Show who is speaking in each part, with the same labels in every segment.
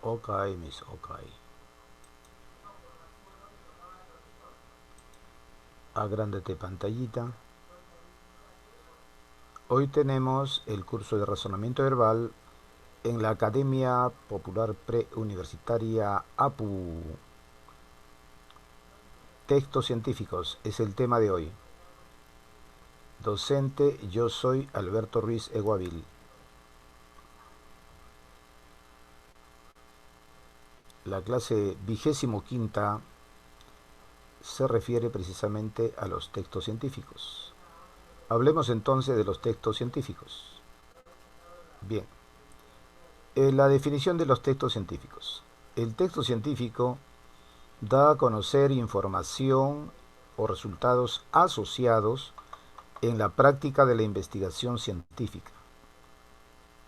Speaker 1: Ok, mis, ok. Agrándate pantallita. Hoy tenemos el curso de razonamiento verbal en la Academia Popular Preuniversitaria APU. Textos científicos es el tema de hoy. Docente, yo soy Alberto Ruiz Eguavil. La clase 25ª se refiere precisamente a los textos científicos. Hablemos entonces de los textos científicos. Bien, la definición de los textos científicos. El texto científico da a conocer información o resultados asociados en la práctica de la investigación científica.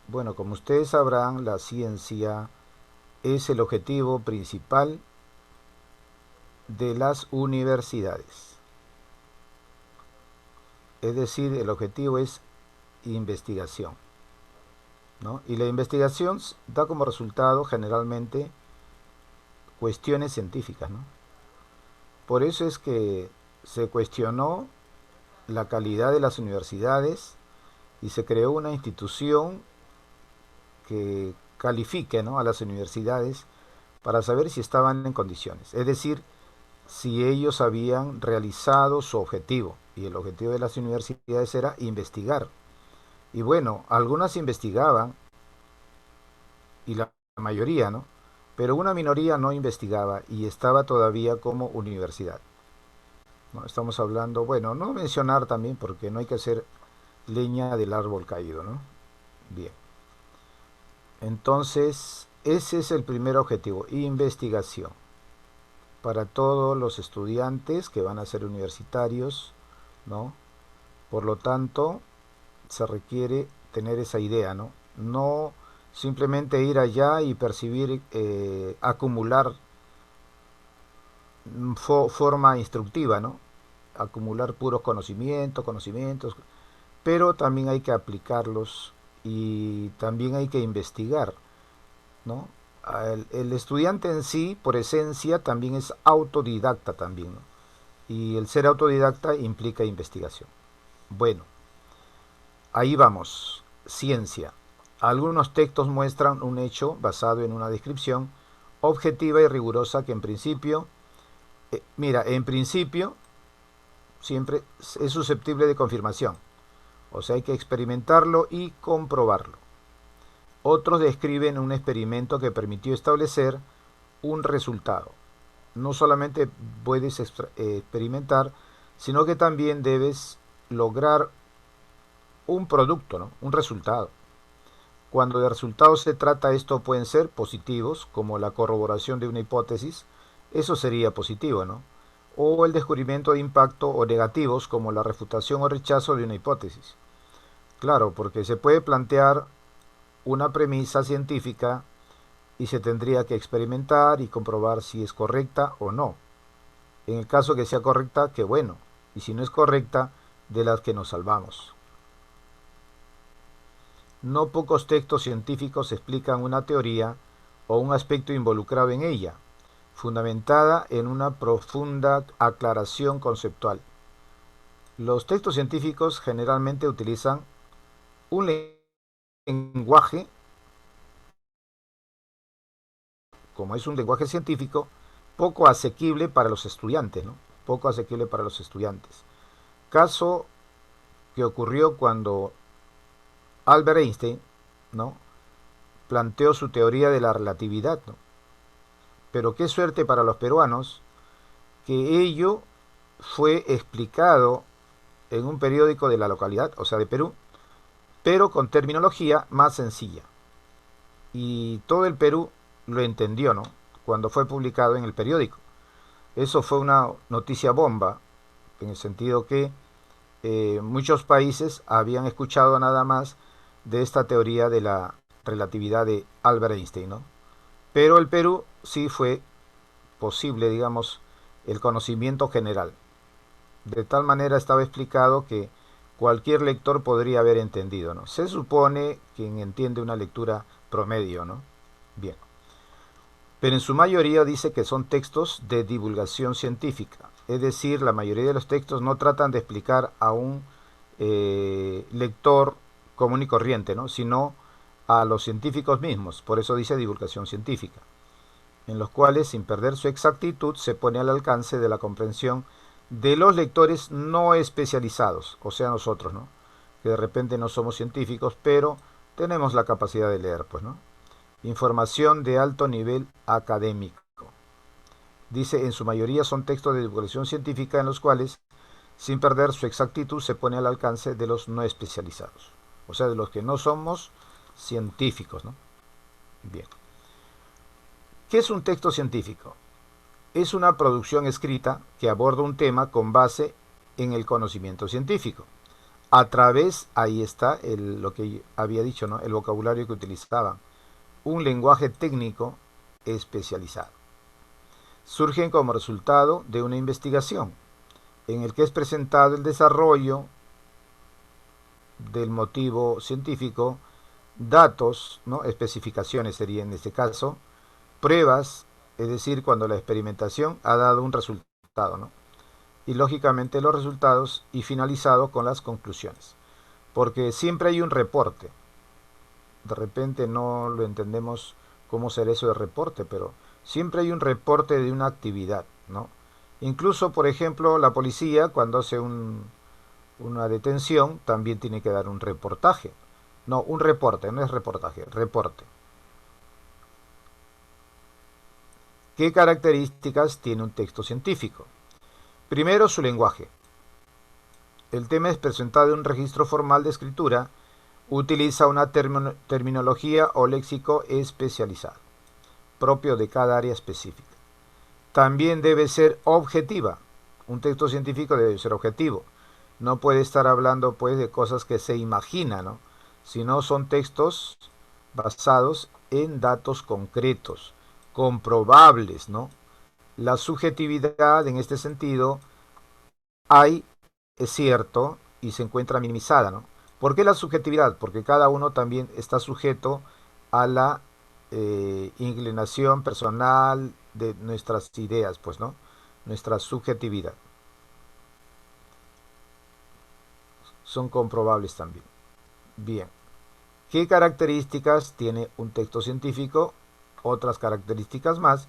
Speaker 1: Bueno, como ustedes sabrán, la ciencia es el objetivo principal de las universidades. Es decir, el objetivo es investigación, ¿no? Y la investigación da como resultado generalmente cuestiones científicas, ¿no? Por eso es que se cuestionó la calidad de las universidades y se creó una institución que califique, ¿no?, a las universidades para saber si estaban en condiciones. Es decir, si ellos habían realizado su objetivo. Y el objetivo de las universidades era investigar. Y bueno, algunas investigaban, y la mayoría, ¿no? Pero una minoría no investigaba y estaba todavía como universidad, ¿no? Estamos hablando, bueno, no mencionar también porque no hay que hacer leña del árbol caído, ¿no? Bien. Entonces, ese es el primer objetivo, investigación. Para todos los estudiantes que van a ser universitarios, ¿no? Por lo tanto, se requiere tener esa idea, ¿no? No simplemente ir allá y percibir, acumular forma instructiva, ¿no? Acumular puros conocimientos, pero también hay que aplicarlos y también hay que investigar, ¿no? El estudiante en sí, por esencia, también es autodidacta también, ¿no? Y el ser autodidacta implica investigación. Bueno, ahí vamos. Ciencia. Algunos textos muestran un hecho basado en una descripción objetiva y rigurosa que en principio, mira, en principio siempre es susceptible de confirmación. O sea, hay que experimentarlo y comprobarlo. Otros describen un experimento que permitió establecer un resultado. No solamente puedes experimentar, sino que también debes lograr un producto, ¿no?, un resultado. Cuando de resultados se trata, esto pueden ser positivos, como la corroboración de una hipótesis, eso sería positivo, ¿no? O el descubrimiento de impacto, o negativos, como la refutación o rechazo de una hipótesis. Claro, porque se puede plantear una premisa científica y se tendría que experimentar y comprobar si es correcta o no. En el caso que sea correcta, qué bueno. Y si no es correcta, de las que nos salvamos. No pocos textos científicos explican una teoría o un aspecto involucrado en ella, fundamentada en una profunda aclaración conceptual. Los textos científicos generalmente utilizan un lenguaje, como es un lenguaje científico, poco asequible para los estudiantes, ¿no? Poco asequible para los estudiantes. Caso que ocurrió cuando Albert Einstein, ¿no?, planteó su teoría de la relatividad, ¿no? Pero qué suerte para los peruanos que ello fue explicado en un periódico de la localidad, o sea, de Perú, pero con terminología más sencilla. Y todo el Perú lo entendió, ¿no?, cuando fue publicado en el periódico. Eso fue una noticia bomba, en el sentido que muchos países habían escuchado nada más de esta teoría de la relatividad de Albert Einstein, ¿no? Pero el Perú sí fue posible, digamos, el conocimiento general. De tal manera estaba explicado que cualquier lector podría haber entendido, ¿no? Se supone quien entiende una lectura promedio, ¿no? Bien. pero en su mayoría dice que son textos de divulgación científica. Es decir, la mayoría de los textos no tratan de explicar a un lector común y corriente, ¿no? Sino a los científicos mismos. Por eso dice divulgación científica, en los cuales, sin perder su exactitud, se pone al alcance de la comprensión de los lectores no especializados, o sea, nosotros, ¿no? Que de repente no somos científicos, pero tenemos la capacidad de leer, pues, ¿no? Información de alto nivel académico. Dice, en su mayoría son textos de divulgación científica en los cuales, sin perder su exactitud, se pone al alcance de los no especializados. O sea, de los que no somos científicos, ¿no? Bien. ¿Qué es un texto científico? Es una producción escrita que aborda un tema con base en el conocimiento científico. A través, ahí está lo que había dicho, ¿no? El vocabulario que utilizaban. Un lenguaje técnico especializado. Surgen como resultado de una investigación en el que es presentado el desarrollo del motivo científico, datos, ¿no? Especificaciones sería en este caso, pruebas, es decir, cuando la experimentación ha dado un resultado, ¿no? Y lógicamente los resultados y finalizado con las conclusiones. Porque siempre hay un reporte. De repente no lo entendemos cómo será eso de reporte, pero siempre hay un reporte de una actividad, ¿no? Incluso, por ejemplo, la policía cuando hace una detención también tiene que dar un reportaje. No, un reporte, no es reportaje, reporte. ¿Qué características tiene un texto científico? Primero, su lenguaje. El tema es presentado en un registro formal de escritura, utiliza una terminología o léxico especializado, propio de cada área específica. También debe ser objetiva. Un texto científico debe ser objetivo. No puede estar hablando pues de cosas que se imaginan, ¿no? Sino son textos basados en datos concretos, comprobables, ¿no? La subjetividad en este sentido hay, es cierto, y se encuentra minimizada, ¿no? ¿Por qué la subjetividad? Porque cada uno también está sujeto a la inclinación personal de nuestras ideas, pues, ¿no? Nuestra subjetividad. Son comprobables también. Bien. ¿Qué características tiene un texto científico? Otras características más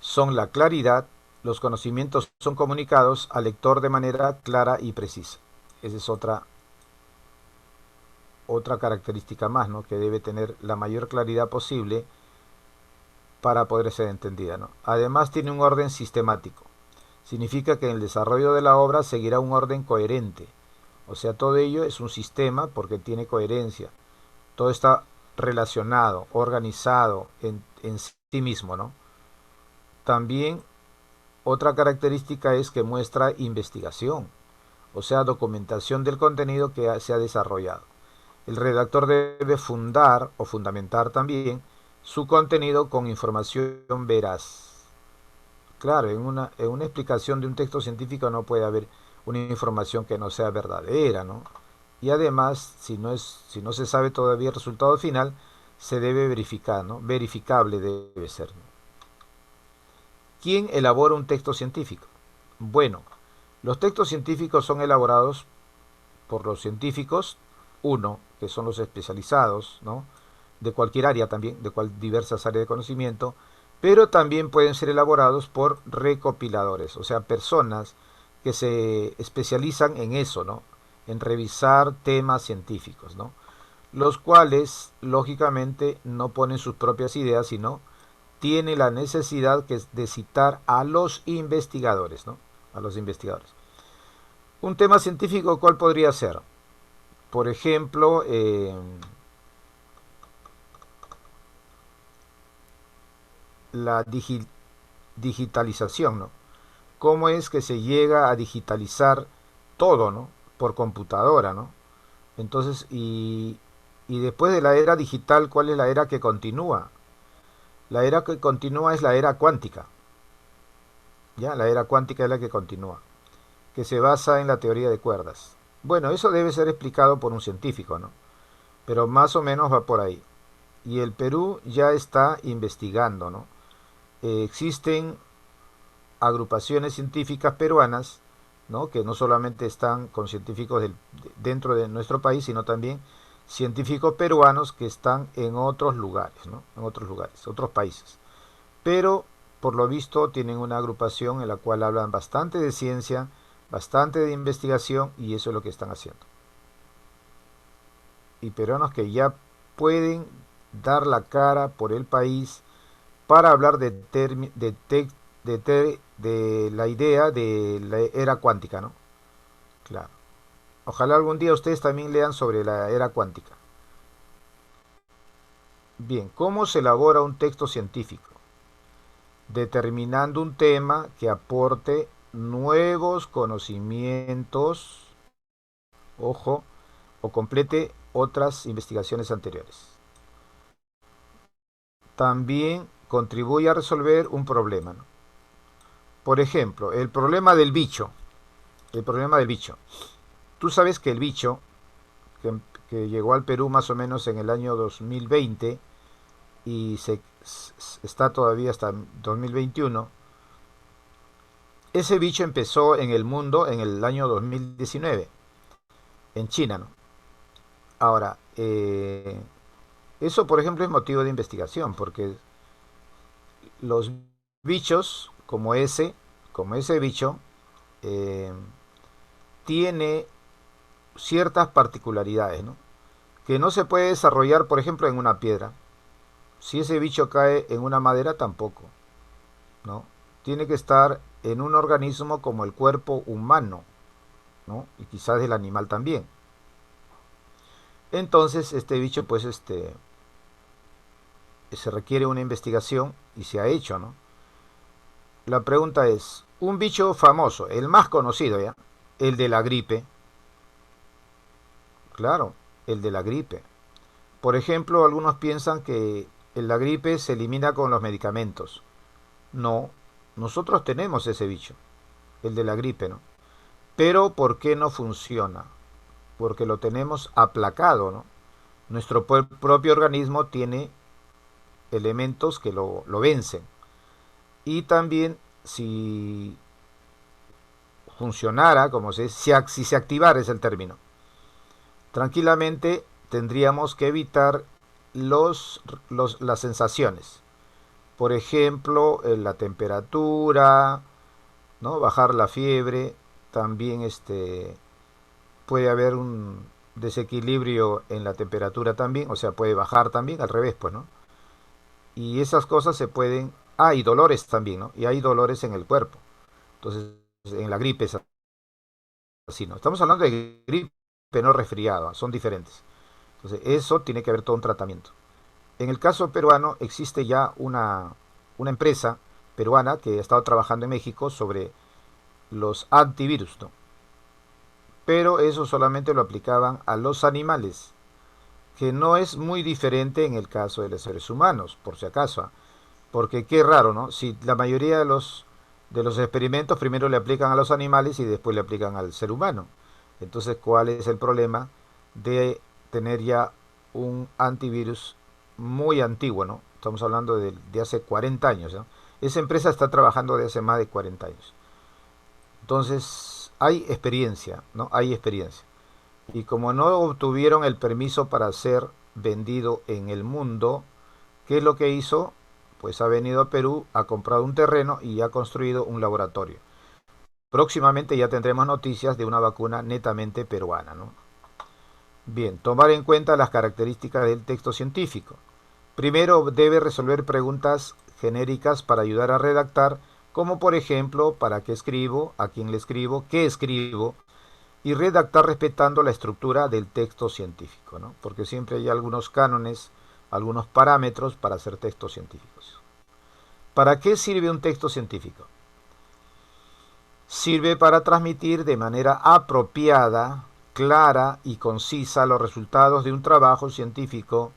Speaker 1: son la claridad. Los conocimientos son comunicados al lector de manera clara y precisa. Esa es otra característica más, ¿no? Que debe tener la mayor claridad posible para poder ser entendida, ¿no? Además tiene un orden sistemático. Significa que en el desarrollo de la obra seguirá un orden coherente. O sea, todo ello es un sistema porque tiene coherencia. Todo está relacionado, organizado en sí mismo, ¿no? También otra característica es que muestra investigación, o sea, documentación del contenido que se ha desarrollado. El redactor debe fundar o fundamentar también su contenido con información veraz. Claro, en una explicación de un texto científico no puede haber una información que no sea verdadera, ¿no? Y además, si no se sabe todavía el resultado final, se debe verificar, ¿no? Verificable debe ser, ¿no? ¿Quién elabora un texto científico? Bueno, los textos científicos son elaborados por los científicos, uno, que son los especializados, ¿no? De cualquier área también, diversas áreas de conocimiento, pero también pueden ser elaborados por recopiladores, o sea, personas que se especializan en eso, ¿no? En revisar temas científicos, ¿no? Los cuales, lógicamente, no ponen sus propias ideas, sino tiene la necesidad de citar a los investigadores, ¿no? A los investigadores. Un tema científico, ¿cuál podría ser? Por ejemplo, la digitalización, ¿no? ¿Cómo es que se llega a digitalizar todo, ¿no? Por computadora, ¿no? Entonces, y después de la era digital, ¿cuál es la era que continúa? La era que continúa es la era cuántica. ¿Ya? La era cuántica es la que continúa, que se basa en la teoría de cuerdas. Bueno, eso debe ser explicado por un científico, ¿no? Pero más o menos va por ahí. y el Perú ya está investigando, ¿no? Existen agrupaciones científicas peruanas, ¿no? Que no solamente están con científicos dentro de nuestro país, sino también científicos peruanos que están en otros lugares, ¿no? En otros lugares, otros países. Pero por lo visto tienen una agrupación en la cual hablan bastante de ciencia, bastante de investigación, y eso es lo que están haciendo. Y peruanos que ya pueden dar la cara por el país para hablar de la idea de la era cuántica, ¿no? Claro. Ojalá algún día ustedes también lean sobre la era cuántica. Bien, ¿cómo se elabora un texto científico? Determinando un tema que aporte nuevos conocimientos, ojo, o complete otras investigaciones anteriores. También contribuye a resolver un problema, ¿no? Por ejemplo, el problema del bicho. El problema del bicho. Tú sabes que el bicho, que, que llegó al Perú más o menos en el año 2020 y está todavía hasta 2021, ese bicho empezó en el mundo en el año 2019, en China, ¿no? Ahora, eso por ejemplo es motivo de investigación, porque los bichos como ese bicho, eh, tiene ciertas particularidades, ¿no? Que no se puede desarrollar, por ejemplo, en una piedra. Si ese bicho cae en una madera, tampoco, ¿no? Tiene que estar en un organismo como el cuerpo humano, ¿no? Y quizás del animal también. Entonces, este bicho, pues, se requiere una investigación y se ha hecho, ¿no? La pregunta es, un bicho famoso, el más conocido, ¿ya? El de la gripe, claro, el de la gripe. Por ejemplo, algunos piensan que la gripe se elimina con los medicamentos. No, nosotros tenemos ese bicho, el de la gripe, ¿no? Pero ¿por qué no funciona? Porque lo tenemos aplacado, ¿no? Nuestro propio organismo tiene elementos que lo vencen. Y también si funcionara, como si se activara es el término, tranquilamente tendríamos que evitar las sensaciones. Por ejemplo, la temperatura, ¿no? Bajar la fiebre, también puede haber un desequilibrio en la temperatura también, o sea, puede bajar también, al revés, pues, ¿no? Y esas cosas se pueden... Ah, y dolores también, ¿no? Y hay dolores en el cuerpo. Entonces, en la gripe es así, ¿no? Estamos hablando de gripe, no resfriado, son diferentes. Entonces, eso tiene que haber todo un tratamiento. En el caso peruano existe ya una empresa peruana que ha estado trabajando en México sobre los antivirus, ¿no? Pero eso solamente lo aplicaban a los animales, que no es muy diferente en el caso de los seres humanos, por si acaso, ¿ah? Porque qué raro, ¿no? Si la mayoría de los experimentos primero le aplican a los animales y después le aplican al ser humano. Entonces, ¿cuál es el problema de tener ya un antivirus muy antiguo, ¿no? Estamos hablando de hace 40 años, ¿no? Esa empresa está trabajando de hace más de 40 años. Entonces, hay experiencia, ¿no? Hay experiencia. Y como no obtuvieron el permiso para ser vendido en el mundo, ¿qué es lo que hizo? Pues ha venido a Perú, ha comprado un terreno y ha construido un laboratorio. Próximamente ya tendremos noticias de una vacuna netamente peruana, ¿no? Bien, tomar en cuenta las características del texto científico. Primero debe resolver preguntas genéricas para ayudar a redactar, como por ejemplo, ¿para qué escribo? ¿A quién le escribo? ¿Qué escribo? Y redactar respetando la estructura del texto científico, ¿no? Porque siempre hay algunos cánones, algunos parámetros para hacer textos científicos. ¿Para qué sirve un texto científico? Sirve para transmitir de manera apropiada, clara y concisa los resultados de un trabajo científico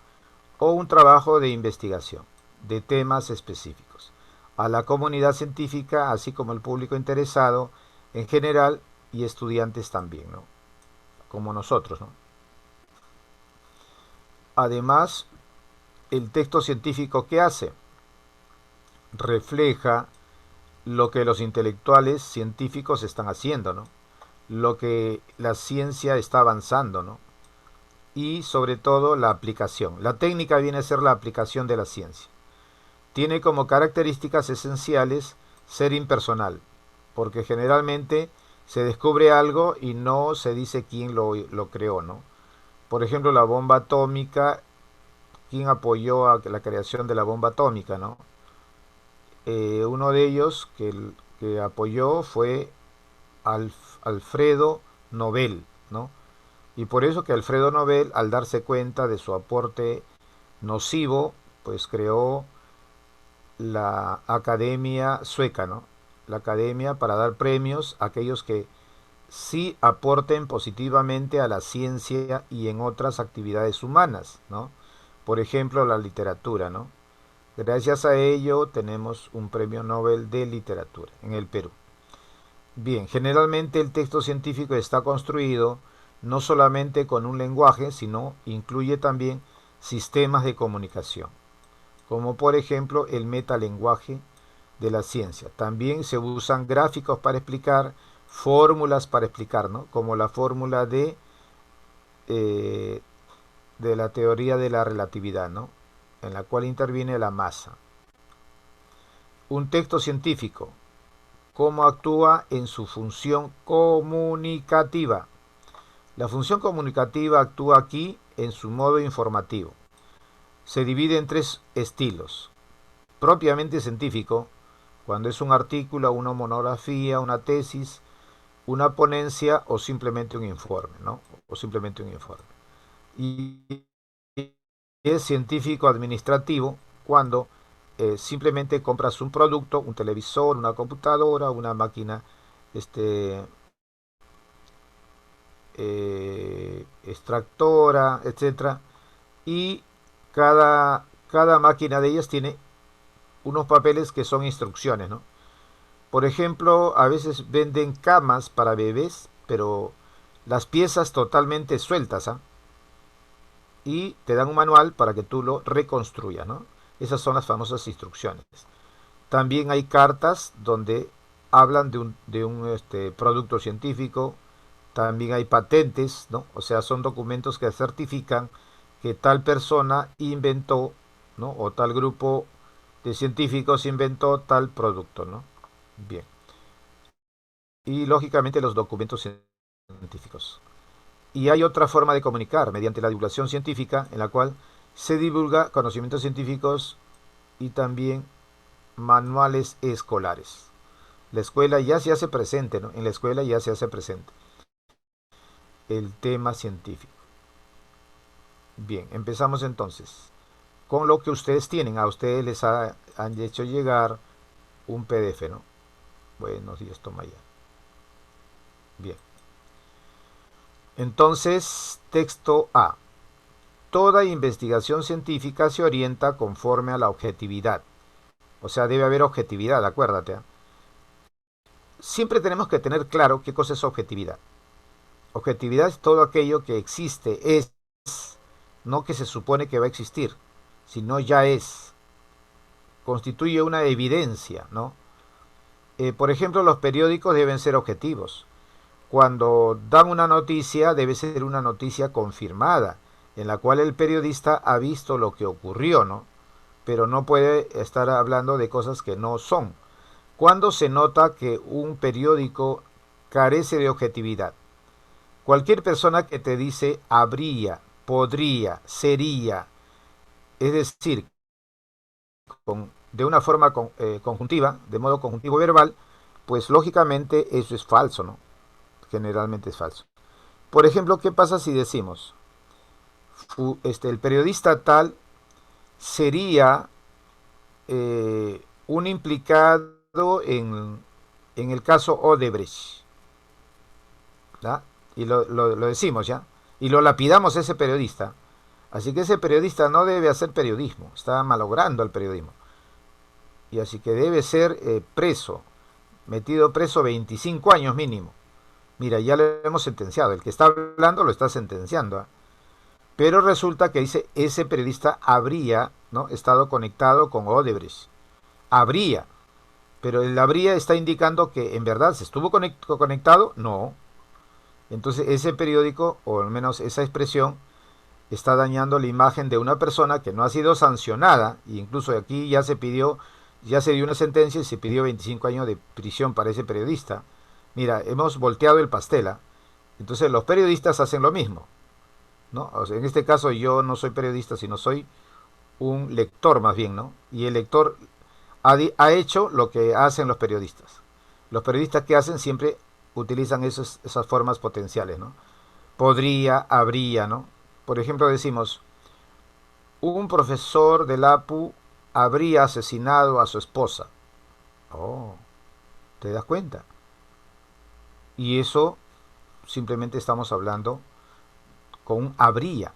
Speaker 1: o un trabajo de investigación de temas específicos a la comunidad científica, así como al público interesado en general y estudiantes también, ¿no? Como nosotros, ¿no? Además, el texto científico, ¿qué hace? Refleja lo que los intelectuales científicos están haciendo, ¿no? Lo que la ciencia está avanzando, ¿no? Y sobre todo la aplicación. La técnica viene a ser la aplicación de la ciencia. Tiene como características esenciales ser impersonal, porque generalmente se descubre algo y no se dice quién lo creó, ¿no? Por ejemplo, la bomba atómica, ¿quién apoyó a la creación de la bomba atómica, no? Uno de ellos que apoyó fue Alfredo Nobel, ¿no? Y por eso que Alfredo Nobel, al darse cuenta de su aporte nocivo, pues creó la Academia Sueca, ¿no? La academia para dar premios a aquellos que sí aporten positivamente a la ciencia y en otras actividades humanas, ¿no? Por ejemplo, la literatura, ¿no? Gracias a ello tenemos un premio Nobel de literatura en el Perú. Bien, generalmente el texto científico está construido no solamente con un lenguaje, sino incluye también sistemas de comunicación, como por ejemplo el metalenguaje de la ciencia. También se usan gráficos para explicar, fórmulas para explicar, ¿no? Como la fórmula eh, de la teoría de la relatividad, ¿no? En la cual interviene la masa. Un texto científico, ¿cómo actúa en su función comunicativa? La función comunicativa actúa aquí en su modo informativo. Se divide en tres estilos. Propiamente científico, cuando es un artículo, una monografía, una tesis, una ponencia o simplemente un informe, ¿no? O simplemente un informe. Y es científico administrativo cuando simplemente compras un producto, un televisor, una computadora, una máquina extractora, etcétera, y cada máquina de ellas tiene unos papeles que son instrucciones, ¿no? Por ejemplo, a veces venden camas para bebés, pero las piezas totalmente sueltas, ¿ah? Y te dan un manual para que tú lo reconstruyas, ¿no? Esas son las famosas instrucciones. También hay cartas donde hablan de un producto científico. También hay patentes, ¿no? O sea, son documentos que certifican que tal persona inventó, ¿no? O tal grupo de científicos inventó tal producto, ¿no? Bien. Y lógicamente los documentos científicos. Y hay otra forma de comunicar, mediante la divulgación científica, en la cual se divulga conocimientos científicos y también manuales escolares. La escuela ya se hace presente, ¿no? En la escuela ya se hace presente el tema científico. Bien, empezamos entonces con lo que ustedes tienen. A ustedes han hecho llegar un PDF, ¿no? Buenos días, toma ya. Bien. Entonces, texto A. Toda investigación científica se orienta conforme a la objetividad. O sea, debe haber objetividad, acuérdate, ¿eh? Siempre tenemos que tener claro qué cosa es objetividad. Objetividad es todo aquello que existe, es, no que se supone que va a existir, sino ya es. Constituye una evidencia, ¿no? Por ejemplo, los periódicos deben ser objetivos. Cuando dan una noticia, debe ser una noticia confirmada, en la cual el periodista ha visto lo que ocurrió, ¿no? Pero no puede estar hablando de cosas que no son. ¿Cuándo se nota que un periódico carece de objetividad? Cualquier persona que te dice habría, podría, sería, es decir, de una forma conjuntiva, de modo conjuntivo verbal, pues lógicamente eso es falso, ¿no? Generalmente es falso. Por ejemplo, ¿qué pasa si decimos, el periodista tal sería un implicado en el caso Odebrecht? ¿Ya? Y lo decimos, ¿ya? Y lo lapidamos a ese periodista. Así que ese periodista no debe hacer periodismo, está malogrando el periodismo. Y así que debe ser preso, metido preso 25 años mínimo. Mira, ya lo hemos sentenciado, el que está hablando lo está sentenciando, ¿eh? Pero resulta que dice, ese periodista habría, ¿no?, estado conectado con Odebrecht. Habría. Pero el habría está indicando que en verdad se estuvo conectado. No. Entonces ese periódico, o al menos esa expresión, está dañando la imagen de una persona que no ha sido sancionada. E incluso aquí ya se pidió, ya se dio una sentencia y se pidió 25 años de prisión para ese periodista. Mira, hemos volteado el pastel, ¿ah? Entonces los periodistas hacen lo mismo, ¿no? O sea, en este caso yo no soy periodista, sino soy un lector más bien, ¿no? Y el lector ha hecho lo que hacen los periodistas. Los periodistas que hacen siempre utilizan esas formas potenciales, ¿no? Podría, habría, ¿no? Por ejemplo, decimos, un profesor del APU habría asesinado a su esposa. Oh, ¿te das cuenta? Y eso simplemente estamos hablando con un habría,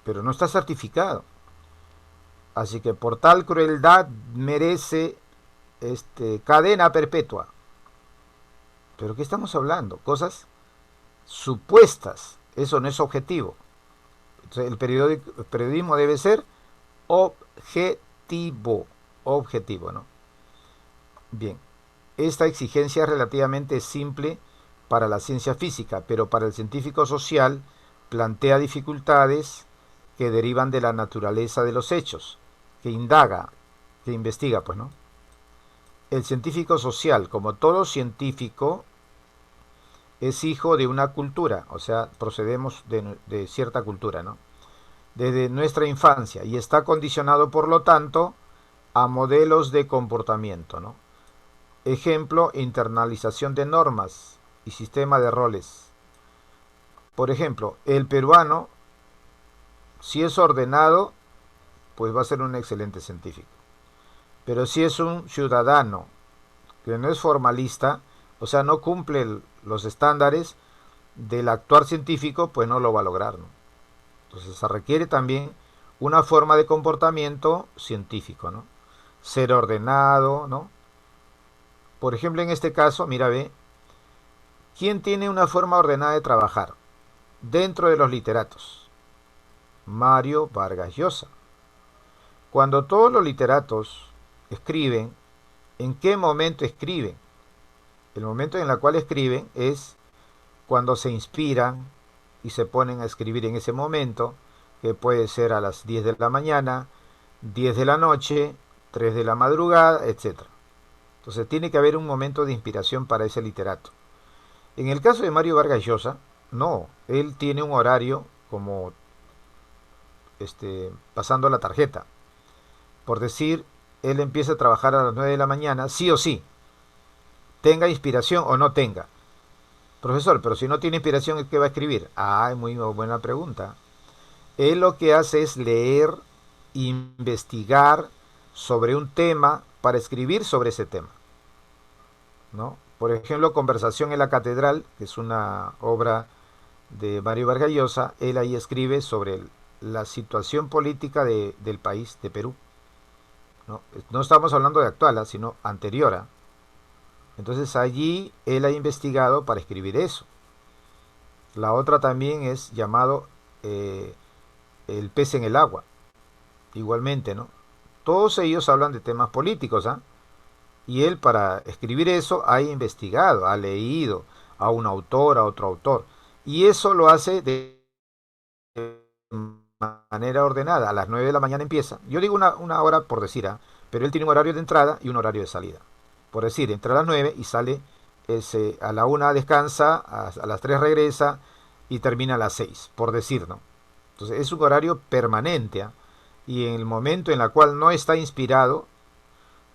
Speaker 1: pero no está certificado. Así que por tal crueldad merece cadena perpetua. ¿Pero qué estamos hablando? Cosas supuestas. Eso no es objetivo. Entonces, el periodismo debe ser objetivo. Objetivo, ¿no? Bien. Esta exigencia es relativamente simple para la ciencia física, pero para el científico social plantea dificultades que derivan de la naturaleza de los hechos, que indaga, que investiga, pues, ¿no? El científico social, como todo científico, es hijo de una cultura, o sea, procedemos de cierta cultura, ¿no? Desde nuestra infancia y está condicionado, por lo tanto, a modelos de comportamiento, ¿no? Ejemplo, internalización de normas y sistema de roles. Por ejemplo, el peruano, si es ordenado, pues va a ser un excelente científico. Pero si es un ciudadano que no es formalista, o sea, no cumple los estándares del actuar científico, pues no lo va a lograr, ¿no? Entonces se requiere también una forma de comportamiento científico, ¿no? Ser ordenado, ¿no? Por ejemplo, en este caso, mira, ve, ¿quién tiene una forma ordenada de trabajar? Dentro de los literatos, Mario Vargas Llosa. Cuando todos los literatos escriben, ¿en qué momento escriben? El momento en el cual escriben es cuando se inspiran y se ponen a escribir en ese momento, que puede ser a las 10 de la mañana, 10 de la noche, 3 de la madrugada, etc. Entonces tiene que haber un momento de inspiración para ese literato. En el caso de Mario Vargas Llosa, no, él tiene un horario como pasando la tarjeta. Por decir, él empieza a trabajar a las 9 de la mañana, sí o sí, tenga inspiración o no tenga. Profesor, pero si no tiene inspiración, ¿qué va a escribir? Ah, es muy buena pregunta. Él lo que hace es leer, investigar sobre un tema para escribir sobre ese tema, ¿no? Por ejemplo, Conversación en la Catedral, que es una obra de Mario Vargas Llosa, él ahí escribe sobre la situación política del país, de Perú, ¿no? No estamos hablando de actual, sino anterior. Entonces allí él ha investigado para escribir eso. La otra también es llamado El pez en el agua, igualmente, ¿no? Todos ellos hablan de temas políticos, ¿ah? Y él para escribir eso ha investigado, ha leído a un autor, a otro autor. Y eso lo hace de manera ordenada. A las 9 de la mañana empieza. Yo digo una hora por decir, ¿ah? Pero él tiene un horario de entrada y un horario de salida. Por decir, entra a las 9 y sale a la 1 descansa, a las 3 regresa y termina a las 6, por decir, ¿no? Entonces es un horario permanente, ¿ah? Y en el momento en el cual no está inspirado,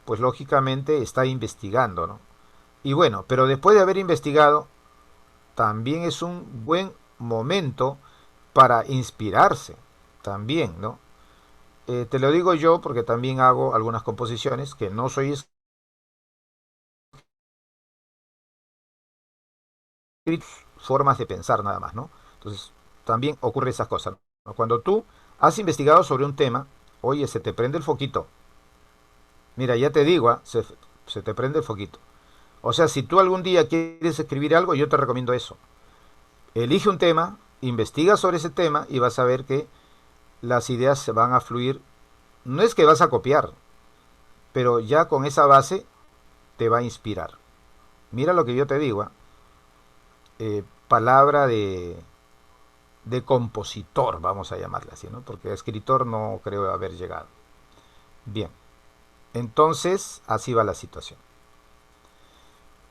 Speaker 1: pues lógicamente está investigando, ¿no? Y bueno, pero después de haber investigado, también es un buen momento para inspirarse, también, ¿no? Te lo digo yo porque también hago algunas composiciones que no soy formas de pensar nada más, ¿no? Entonces, también ocurre esas cosas, ¿no? Cuando tú has investigado sobre un tema, oye, se te prende el foquito. Mira, ya te digo, se te prende el foquito. O sea, si tú algún día quieres escribir algo, yo te recomiendo eso. Elige un tema investiga sobre ese tema y vas a ver que las ideas se van a fluir. No es que vas a copiar, pero ya con esa base te va a inspirar. Mira lo que yo te digo, palabra de compositor, vamos a llamarle así, ¿no? Porque escritor no creo haber llegado. Bien, entonces así va la situación.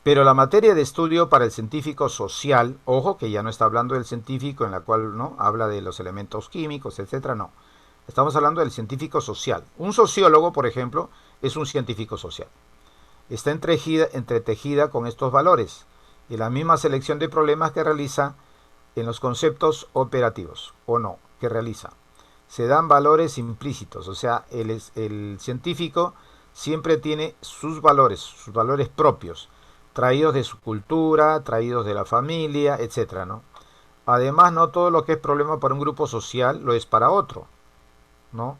Speaker 1: Pero la materia de estudio para el científico social, ojo que ya no está hablando del científico en la cual no habla de los elementos químicos, etcétera, no. Estamos hablando del científico social. Un sociólogo, por ejemplo, es un científico social. Está entretejida con estos valores y la misma selección de problemas que realiza en los conceptos operativos, o no, que realiza. Se dan valores implícitos, o sea, el científico siempre tiene sus valores propios, traídos de su cultura, traídos de la familia, etcétera, ¿no? Además, no todo lo que es problema para un grupo social lo es para otro, ¿no?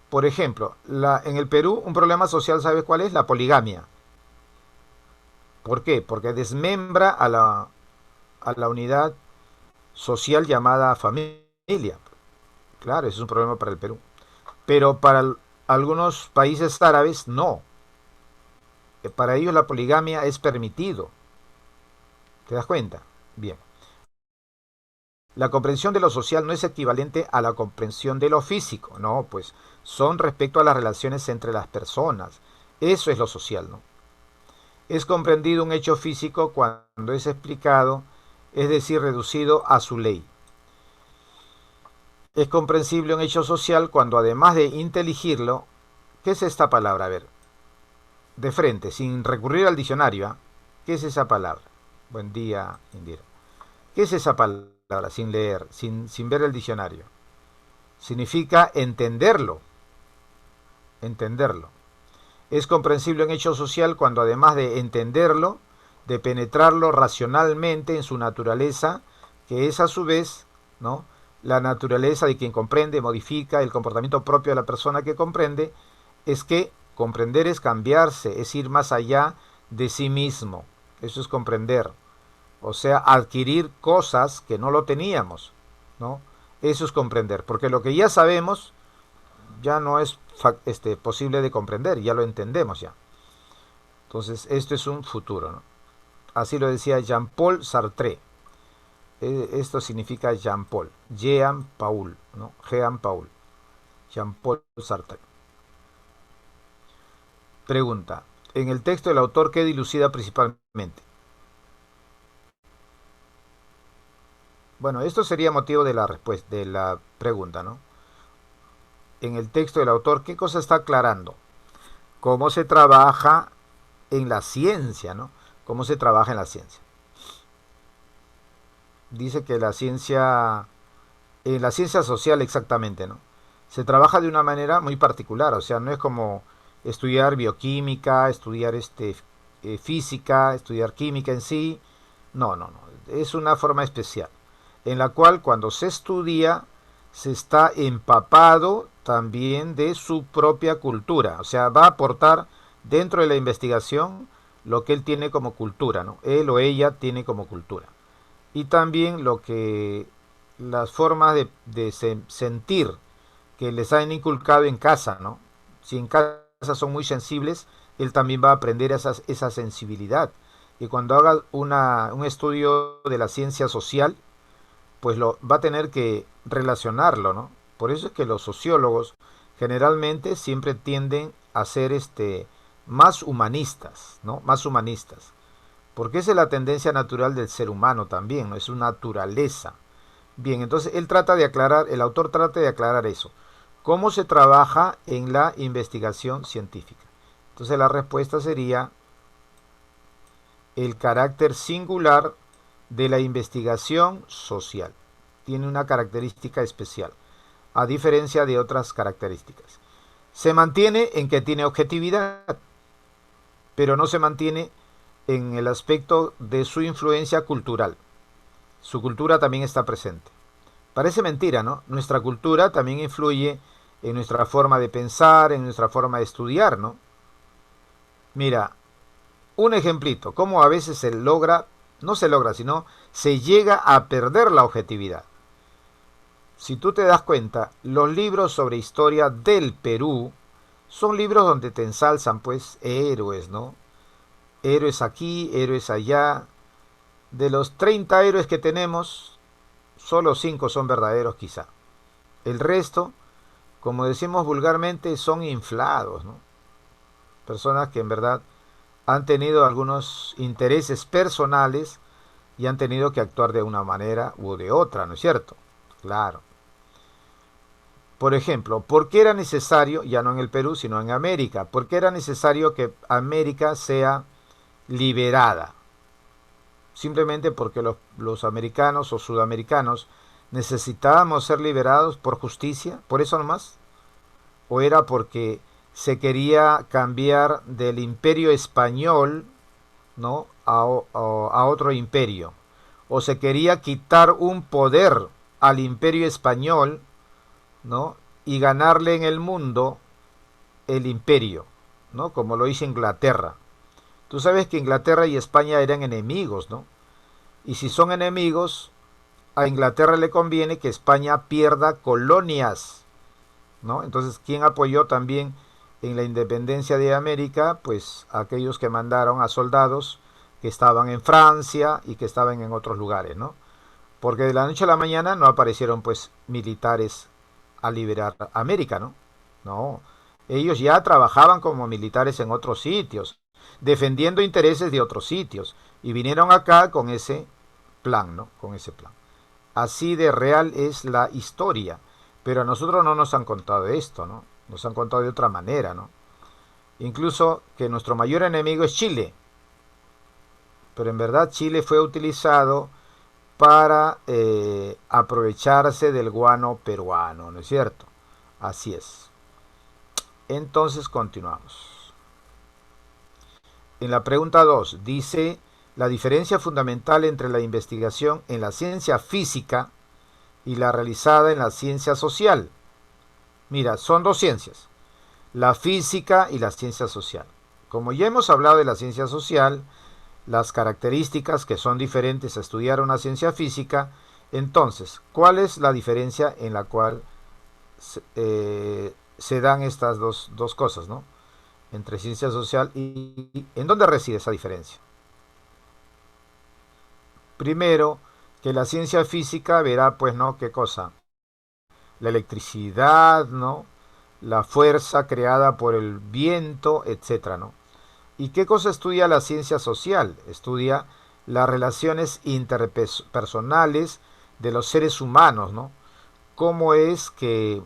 Speaker 1: Por ejemplo, en el Perú un problema social, ¿sabes cuál es? La poligamia. ¿Por qué? Porque desmembra a la unidad social llamada familia. Claro, ese es un problema para el Perú. Pero para algunos países árabes no. Para ellos la poligamia es permitido. ¿Te das cuenta? Bien. La comprensión de lo social no es equivalente a la comprensión de lo físico. No, pues son respecto a las relaciones entre las personas. Eso es lo social, ¿no? Es comprendido un hecho físico cuando es explicado, es decir, reducido a su ley. Es comprensible un hecho social cuando además de inteligirlo, ¿qué es esta palabra? A ver, de frente, sin recurrir al diccionario, ¿eh? ¿Qué es esa palabra? Buen día, Indira. ¿Qué es esa palabra? Sin leer, sin ver el diccionario. Significa entenderlo, entenderlo. Es comprensible un hecho social cuando además de entenderlo, de penetrarlo racionalmente en su naturaleza, que es a su vez, ¿no?, la naturaleza de quien comprende, modifica el comportamiento propio de la persona que comprende, es que comprender es cambiarse, es ir más allá de sí mismo. Eso es comprender. O sea, adquirir cosas que no lo teníamos, ¿no? Eso es comprender, porque lo que ya sabemos ya no es posible de comprender, ya lo entendemos ya. Entonces, esto es un futuro, ¿no? Así lo decía Jean-Paul Sartre. Esto significa Jean-Paul, Jean-Paul, ¿no? Jean-Paul, Jean-Paul Sartre. Pregunta. En el texto el autor, ¿qué dilucida principalmente? Bueno, esto sería motivo de la respuesta, de la pregunta, ¿no? En el texto del autor, ¿qué cosa está aclarando? ¿Cómo se trabaja en la ciencia, ¿no? ¿Cómo se trabaja en la ciencia? Dice que en la ciencia social exactamente, ¿no? Se trabaja de una manera muy particular, o sea, no es como estudiar bioquímica, estudiar física, estudiar química en sí. No, no, no. Es una forma especial, en la cual cuando se estudia se está empapado también de su propia cultura, o sea, va a aportar dentro de la investigación lo que él tiene como cultura, ¿no? Él o ella tiene como cultura. Y también lo que las formas de sentir que les han inculcado en casa, ¿no? Si en casa son muy sensibles, él también va a aprender esa sensibilidad. Y cuando haga un estudio de la ciencia social, pues va a tener que relacionarlo, ¿no? Por eso es que los sociólogos generalmente siempre tienden a ser más humanistas, ¿no? Más humanistas. Porque esa es la tendencia natural del ser humano también, ¿no? Es su naturaleza. Bien, entonces el autor trata de aclarar eso. ¿Cómo se trabaja en la investigación científica? Entonces la respuesta sería el carácter singular de la investigación social. Tiene una característica especial, a diferencia de otras características. Se mantiene en que tiene objetividad, pero no se mantiene en el aspecto de su influencia cultural. Su cultura también está presente. Parece mentira, ¿no? Nuestra cultura también influye en nuestra forma de pensar, en nuestra forma de estudiar, ¿no? Mira, un ejemplito, cómo a veces no se logra, sino se llega a perder la objetividad. Si tú te das cuenta, los libros sobre historia del Perú son libros donde te ensalzan pues héroes, ¿no? Héroes aquí, héroes allá. De los 30 héroes que tenemos, solo 5 son verdaderos quizá. El resto, como decimos vulgarmente, son inflados, ¿no? Personas que en verdad han tenido algunos intereses personales y han tenido que actuar de una manera u de otra, ¿no es cierto? Claro. Por ejemplo, ¿por qué era necesario, ya no en el Perú, sino en América, por qué era necesario que América sea liberada? Simplemente porque los americanos o sudamericanos necesitábamos ser liberados por justicia, por eso nomás, o era porque se quería cambiar del imperio español, ¿no? a otro imperio, o se quería quitar un poder al imperio español, ¿no? y ganarle en el mundo el imperio, ¿no? como lo hizo Inglaterra. Tú sabes que Inglaterra y España eran enemigos, ¿no? Y si son enemigos, a Inglaterra le conviene que España pierda colonias, ¿no? Entonces, ¿quién apoyó también en la independencia de América? Pues aquellos que mandaron a soldados que estaban en Francia y que estaban en otros lugares, ¿no? Porque de la noche a la mañana no aparecieron pues militares a liberar América, ¿no? No, ellos ya trabajaban como militares en otros sitios, defendiendo intereses de otros sitios, y vinieron acá con ese plan, ¿no? Con ese plan. Así de real es la historia, pero a nosotros no nos han contado esto, ¿no? Nos han contado de otra manera, ¿no? Incluso que nuestro mayor enemigo es Chile, pero en verdad Chile fue utilizado para aprovecharse del guano peruano, ¿no es cierto? Así es. Entonces continuamos. En la pregunta 2 dice la diferencia fundamental entre la investigación en la ciencia física y la realizada en la ciencia social. Mira, son dos ciencias, la física y la ciencia social. Como ya hemos hablado de la ciencia social, las características que son diferentes a estudiar una ciencia física, entonces, ¿cuál es la diferencia en la cual se dan estas dos cosas, ¿no? Entre ciencia social y... ¿En dónde reside esa diferencia? Primero, que la ciencia física verá, pues, ¿no? ¿Qué cosa? La electricidad, ¿no? La fuerza creada por el viento, etcétera, ¿no? ¿Y qué cosa estudia la ciencia social? Estudia las relaciones interpersonales de los seres humanos, ¿no? Cómo es que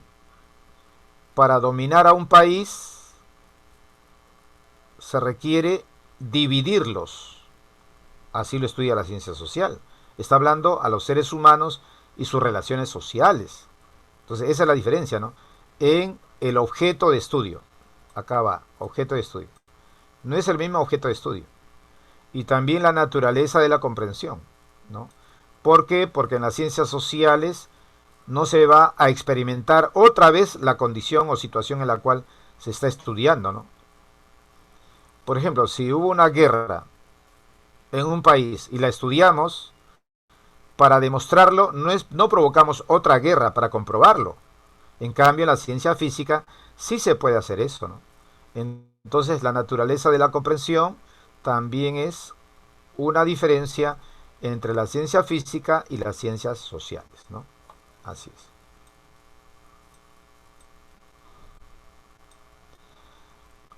Speaker 1: para dominar a un país se requiere dividirlos. Así lo estudia la ciencia social. Está hablando a los seres humanos y sus relaciones sociales. Entonces, esa es la diferencia, ¿no? En el objeto de estudio. Acá va, objeto de estudio. No es el mismo objeto de estudio. Y también la naturaleza de la comprensión, ¿no? ¿Por qué? Porque en las ciencias sociales no se va a experimentar otra vez la condición o situación en la cual se está estudiando, ¿no? Por ejemplo, si hubo una guerra en un país y la estudiamos, para demostrarlo no provocamos otra guerra para comprobarlo. En cambio, en la ciencia física sí se puede hacer eso, ¿no? Entonces, la naturaleza de la comprensión también es una diferencia entre la ciencia física y las ciencias sociales, ¿no? Así es.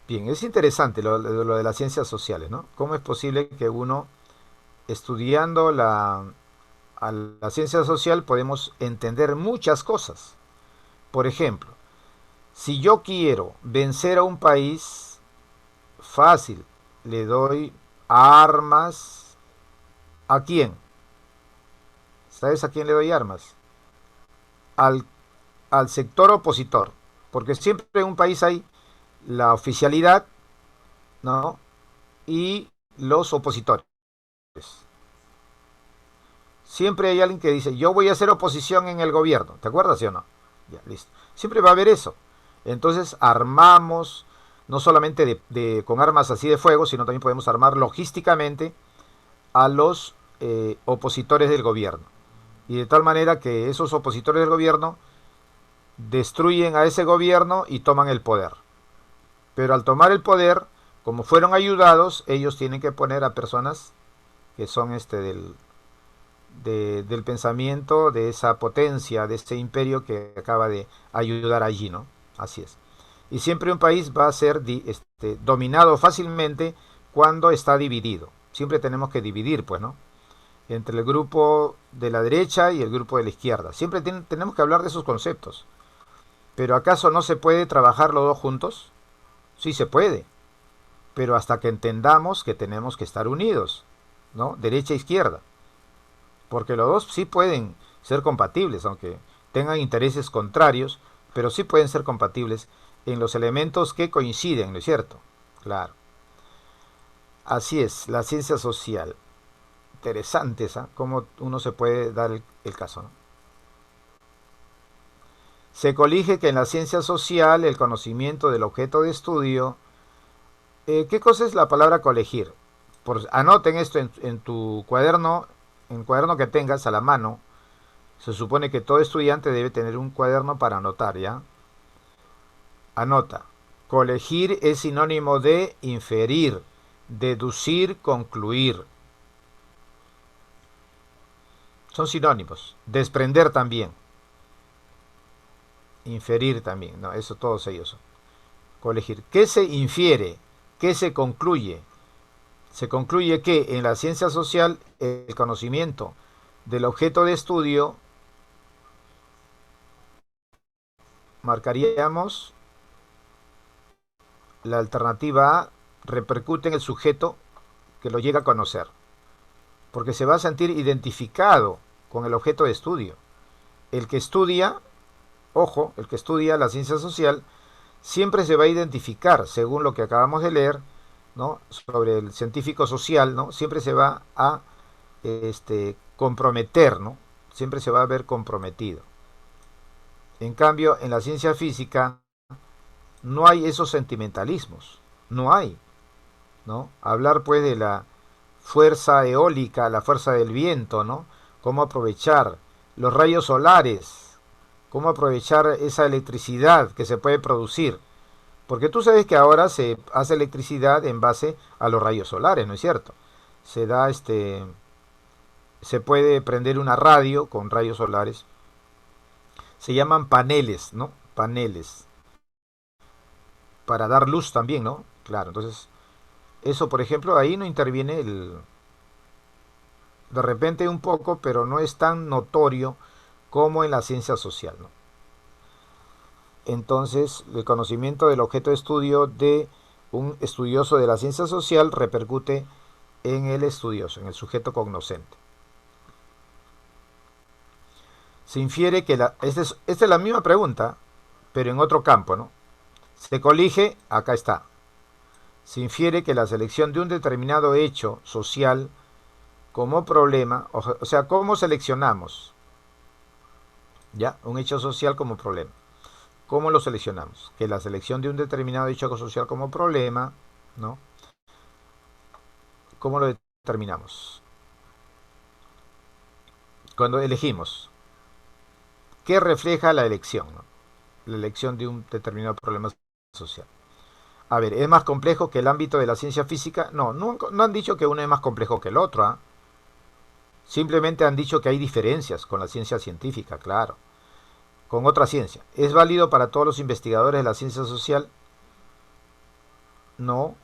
Speaker 1: Bien, es interesante lo de las ciencias sociales, ¿no? ¿Cómo es posible que uno, estudiando a la ciencia social, podemos entender muchas cosas? Por ejemplo, si yo quiero vencer a un país, fácil, le doy armas. ¿A quién? ¿Sabes a quién le doy armas? Al, al sector opositor. Porque siempre en un país hay la oficialidad, ¿no? y los opositores. Siempre hay alguien que dice, yo voy a hacer oposición en el gobierno. ¿Te acuerdas, sí o no? Ya, listo. Siempre va a haber eso. Entonces armamos, no solamente con armas así de fuego, sino también podemos armar logísticamente a los opositores del gobierno. Y de tal manera que esos opositores del gobierno destruyen a ese gobierno y toman el poder. Pero al tomar el poder, como fueron ayudados, ellos tienen que poner a personas que son del pensamiento, de esa potencia, de ese imperio que acaba de ayudar allí, ¿no? Así es. Y siempre un país va a ser dominado fácilmente cuando está dividido. Siempre tenemos que dividir, pues, ¿no? Entre el grupo de la derecha y el grupo de la izquierda. Siempre tenemos que hablar de esos conceptos. Pero ¿acaso no se puede trabajar los dos juntos? Sí se puede, pero hasta que entendamos que tenemos que estar unidos, ¿no? Derecha e izquierda. Porque los dos sí pueden ser compatibles, aunque tengan intereses contrarios, pero sí pueden ser compatibles en los elementos que coinciden, ¿no es cierto? Claro. Así es, la ciencia social. Interesante esa, cómo uno se puede dar el caso, ¿no? Se colige que en la ciencia social el conocimiento del objeto de estudio. ¿Qué cosa es la palabra colegir? Anoten esto en tu cuaderno, en cuaderno que tengas a la mano. Se supone que todo estudiante debe tener un cuaderno para anotar, ¿ya? Anota. Colegir es sinónimo de inferir, deducir, concluir. Son sinónimos. Desprender también. Inferir también. No, eso todos ellos son. Colegir. ¿Qué se infiere? ¿Qué se concluye? Se concluye que en la ciencia social el conocimiento del objeto de estudio marcaríamos la alternativa A, repercute en el sujeto que lo llega a conocer, porque se va a sentir identificado con el objeto de estudio. El que estudia, ojo, el que estudia la ciencia social siempre se va a identificar, según lo que acabamos de leer, ¿no? Sobre el científico social, ¿no? Siempre se va a comprometer, ¿no? Siempre se va a ver comprometido. En cambio, en la ciencia física no hay esos sentimentalismos, no hay, ¿no? Hablar pues de la fuerza eólica, la fuerza del viento, ¿no? Cómo aprovechar los rayos solares, cómo aprovechar esa electricidad que se puede producir. Porque tú sabes que ahora se hace electricidad en base a los rayos solares, ¿no es cierto? Se da se puede prender una radio con rayos solares. Se llaman paneles, ¿no? Paneles. Para dar luz también, ¿no? Claro, entonces, eso por ejemplo, ahí no interviene de repente un poco, pero no es tan notorio como en la ciencia social, ¿no? Entonces, el conocimiento del objeto de estudio de un estudioso de la ciencia social repercute en el estudioso, en el sujeto cognoscente. Se infiere que esta es la misma pregunta, pero en otro campo, ¿no? Se colige, acá está. Se infiere que la selección de un determinado hecho social como problema, o sea, ¿cómo seleccionamos? ¿Ya? Un hecho social como problema. ¿Cómo lo seleccionamos? Que la selección de un determinado hecho social como problema, ¿no? ¿Cómo lo determinamos? Cuando elegimos, ¿qué refleja la elección, ¿no? La elección de un determinado problema social. A ver, ¿es más complejo que el ámbito de la ciencia física? No, no han dicho que uno es más complejo que el otro, ¿eh? Simplemente han dicho que hay diferencias con la ciencia científica, claro. Con otra ciencia. ¿Es válido para todos los investigadores de la ciencia social? No,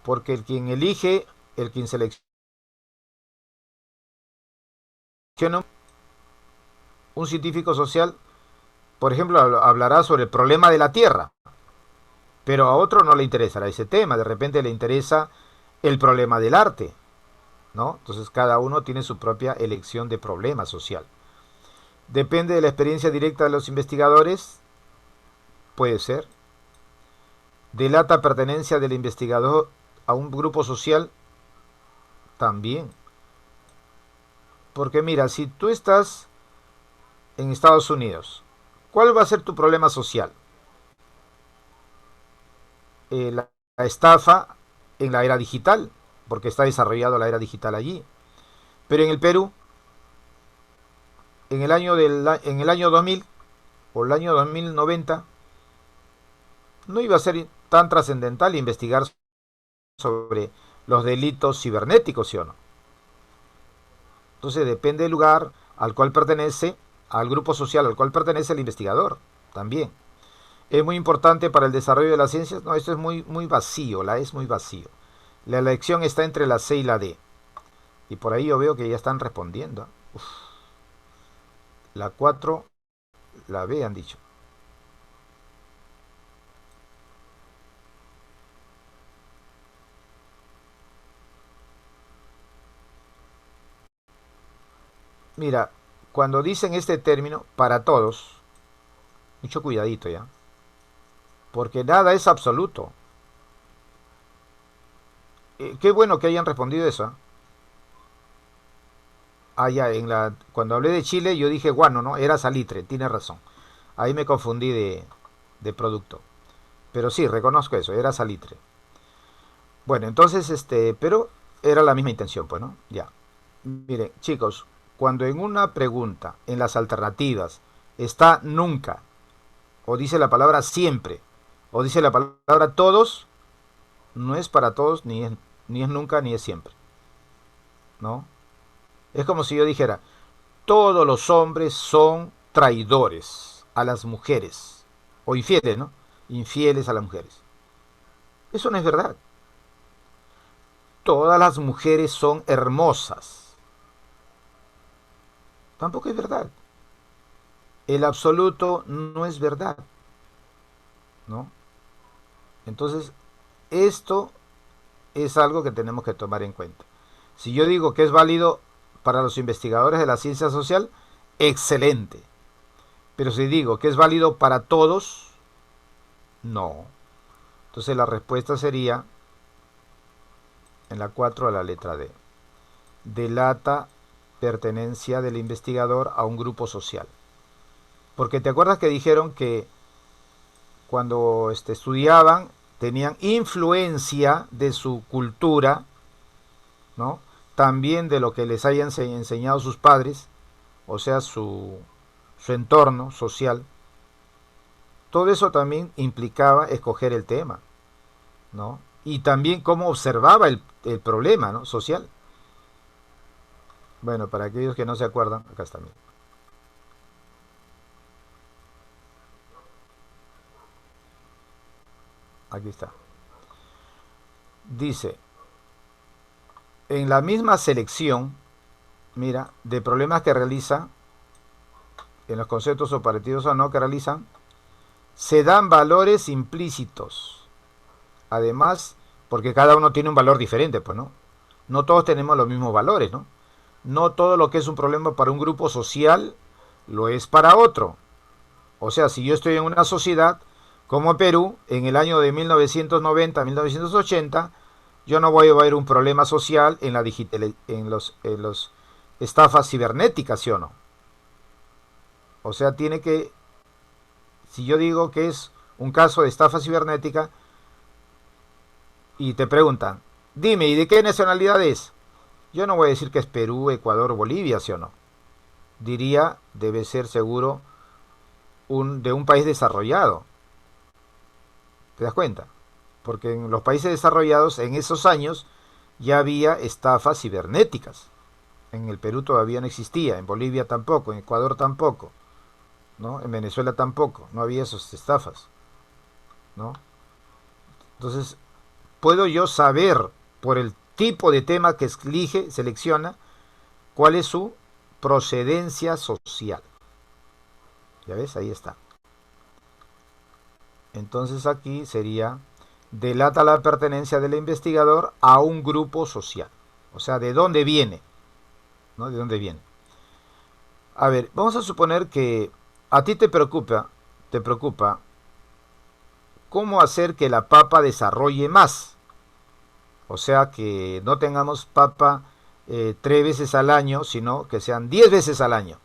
Speaker 1: porque el quien elige, el quien selecciona un científico social, por ejemplo, hablará sobre el problema de la Tierra, pero a otro no le interesará ese tema, de repente le interesa el problema del arte, ¿no? Entonces cada uno tiene su propia elección de problema social. Depende de la experiencia directa de los investigadores, puede ser. Delata pertenencia del investigador a un grupo social, también. Porque mira, si tú estás en Estados Unidos, ¿cuál va a ser tu problema social? La estafa en la era digital, porque está desarrollado la era digital allí. Pero en el Perú, en el año 2000 o el año 2090 no iba a ser tan trascendental investigar sobre los delitos cibernéticos, ¿sí o no? Entonces depende del lugar al cual pertenece, al grupo social al cual pertenece el investigador también. ¿Es muy importante para el desarrollo de las ciencias? No, esto es muy vacío, la es muy vacío. La elección está entre la C y la D. Y por ahí yo veo que ya están respondiendo. Uf, la 4, la B han dicho. Mira, cuando dicen este término, para todos, mucho cuidadito ya, porque nada es absoluto. Qué bueno que hayan respondido eso. Ya, cuando hablé de Chile yo dije guano, ¿no? Era salitre, tiene razón. Ahí me confundí de producto. Pero sí, reconozco eso, era salitre. Bueno, entonces, pero era la misma intención, pues, ¿no? Ya. Miren, chicos, cuando en una pregunta, en las alternativas, está nunca, o dice la palabra siempre, o dice la palabra todos, no es para todos, ni es nunca, ni es siempre, ¿no? Es como si yo dijera, todos los hombres son traidores a las mujeres, o infieles, ¿no? Infieles a las mujeres. Eso no es verdad. Todas las mujeres son hermosas. Tampoco es verdad. El absoluto no es verdad, ¿no? Entonces, esto es algo que tenemos que tomar en cuenta. Si yo digo que es válido para los investigadores de la ciencia social, excelente. Pero si digo que es válido para todos, no. Entonces la respuesta sería en la 4 a la letra D. Delata pertenencia del investigador a un grupo social. Porque te acuerdas que dijeron que cuando estudiaban tenían influencia de su cultura, ¿no? También de lo que les hayan enseñado sus padres, o sea, su entorno social. Todo eso también implicaba escoger el tema, ¿no? Y también cómo observaba el problema, ¿no? Social. Bueno, para aquellos que no se acuerdan, acá está. Aquí está. Dice, en la misma selección, mira, de problemas que realiza, en los conceptos operativos o no que realizan, se dan valores implícitos. Además, porque cada uno tiene un valor diferente, pues, ¿no? No todos tenemos los mismos valores, ¿no? No todo lo que es un problema para un grupo social lo es para otro. O sea, si yo estoy en una sociedad como Perú, en el año de 1990-1980, yo no voy a ver un problema social en la los estafas cibernéticas, ¿sí o no? O sea, tiene que, si yo digo que es un caso de estafa cibernética y te preguntan, dime, ¿y de qué nacionalidad es? Yo no voy a decir que es Perú, Ecuador, Bolivia, ¿sí o no? Diría, debe ser seguro de un país desarrollado. ¿Te das cuenta? Porque en los países desarrollados, en esos años, ya había estafas cibernéticas. En el Perú todavía no existía, en Bolivia tampoco, en Ecuador tampoco, ¿no? En Venezuela tampoco, no había esas estafas, ¿no? Entonces, puedo yo saber por el tipo de tema que elige, selecciona, cuál es su procedencia social. ¿Ya ves? Ahí está. Entonces aquí sería, delata la pertenencia del investigador a un grupo social. O sea, ¿de dónde viene? ¿No? ¿De dónde viene? A ver, vamos a suponer que a ti te preocupa cómo hacer que la papa desarrolle más. O sea, que no tengamos papa 3 veces al año, sino que sean 10 veces al año.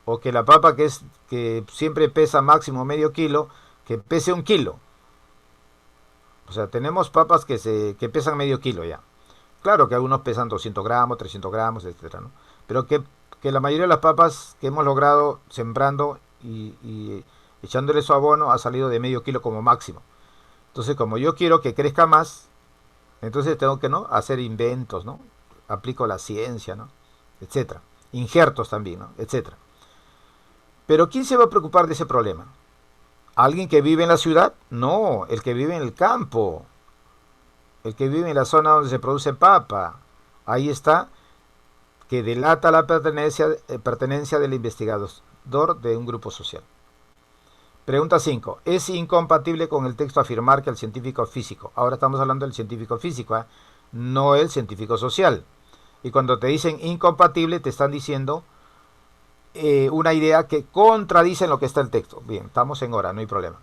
Speaker 1: O que la papa que siempre pesa máximo medio kilo, que pese 1 kilo. O sea, tenemos papas que pesan medio kilo ya. Claro que algunos pesan 200 gramos, 300 gramos, etcétera, ¿no? pero que la mayoría de las papas que hemos logrado sembrando y echándole su abono ha salido de medio kilo como máximo. Entonces, como yo quiero que crezca más, entonces tengo que, ¿no?, hacer inventos, ¿no? Aplico la ciencia, ¿no? Etcétera. Injertos también, ¿no? Etcétera. Pero ¿quién se va a preocupar de ese problema? ¿Alguien que vive en la ciudad? No, el que vive en el campo, el que vive en la zona donde se produce papa. Ahí está, que delata la pertenencia del investigador de un grupo social. Pregunta 5. ¿Es incompatible con el texto afirmar que el científico físico, ahora estamos hablando del científico físico, no el científico social? Y cuando te dicen incompatible, te están diciendo una idea que contradice en lo que está el texto. Bien, estamos en hora, no hay problema.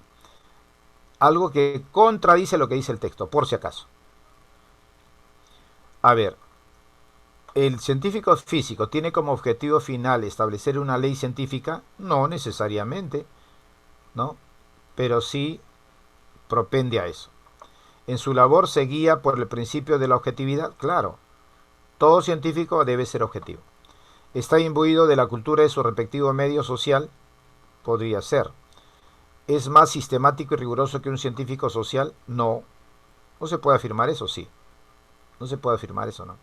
Speaker 1: Algo que contradice lo que dice el texto, por si acaso. A ver, ¿el científico físico tiene como objetivo final establecer una ley científica? No necesariamente, ¿no? Pero sí propende a eso. En su labor se guía por el principio de la objetividad, claro. Todo científico debe ser objetivo. ¿Está imbuido de la cultura de su respectivo medio social? Podría ser. ¿Es más sistemático y riguroso que un científico social? No. ¿No se puede afirmar eso? Sí. No se puede afirmar eso, ¿no?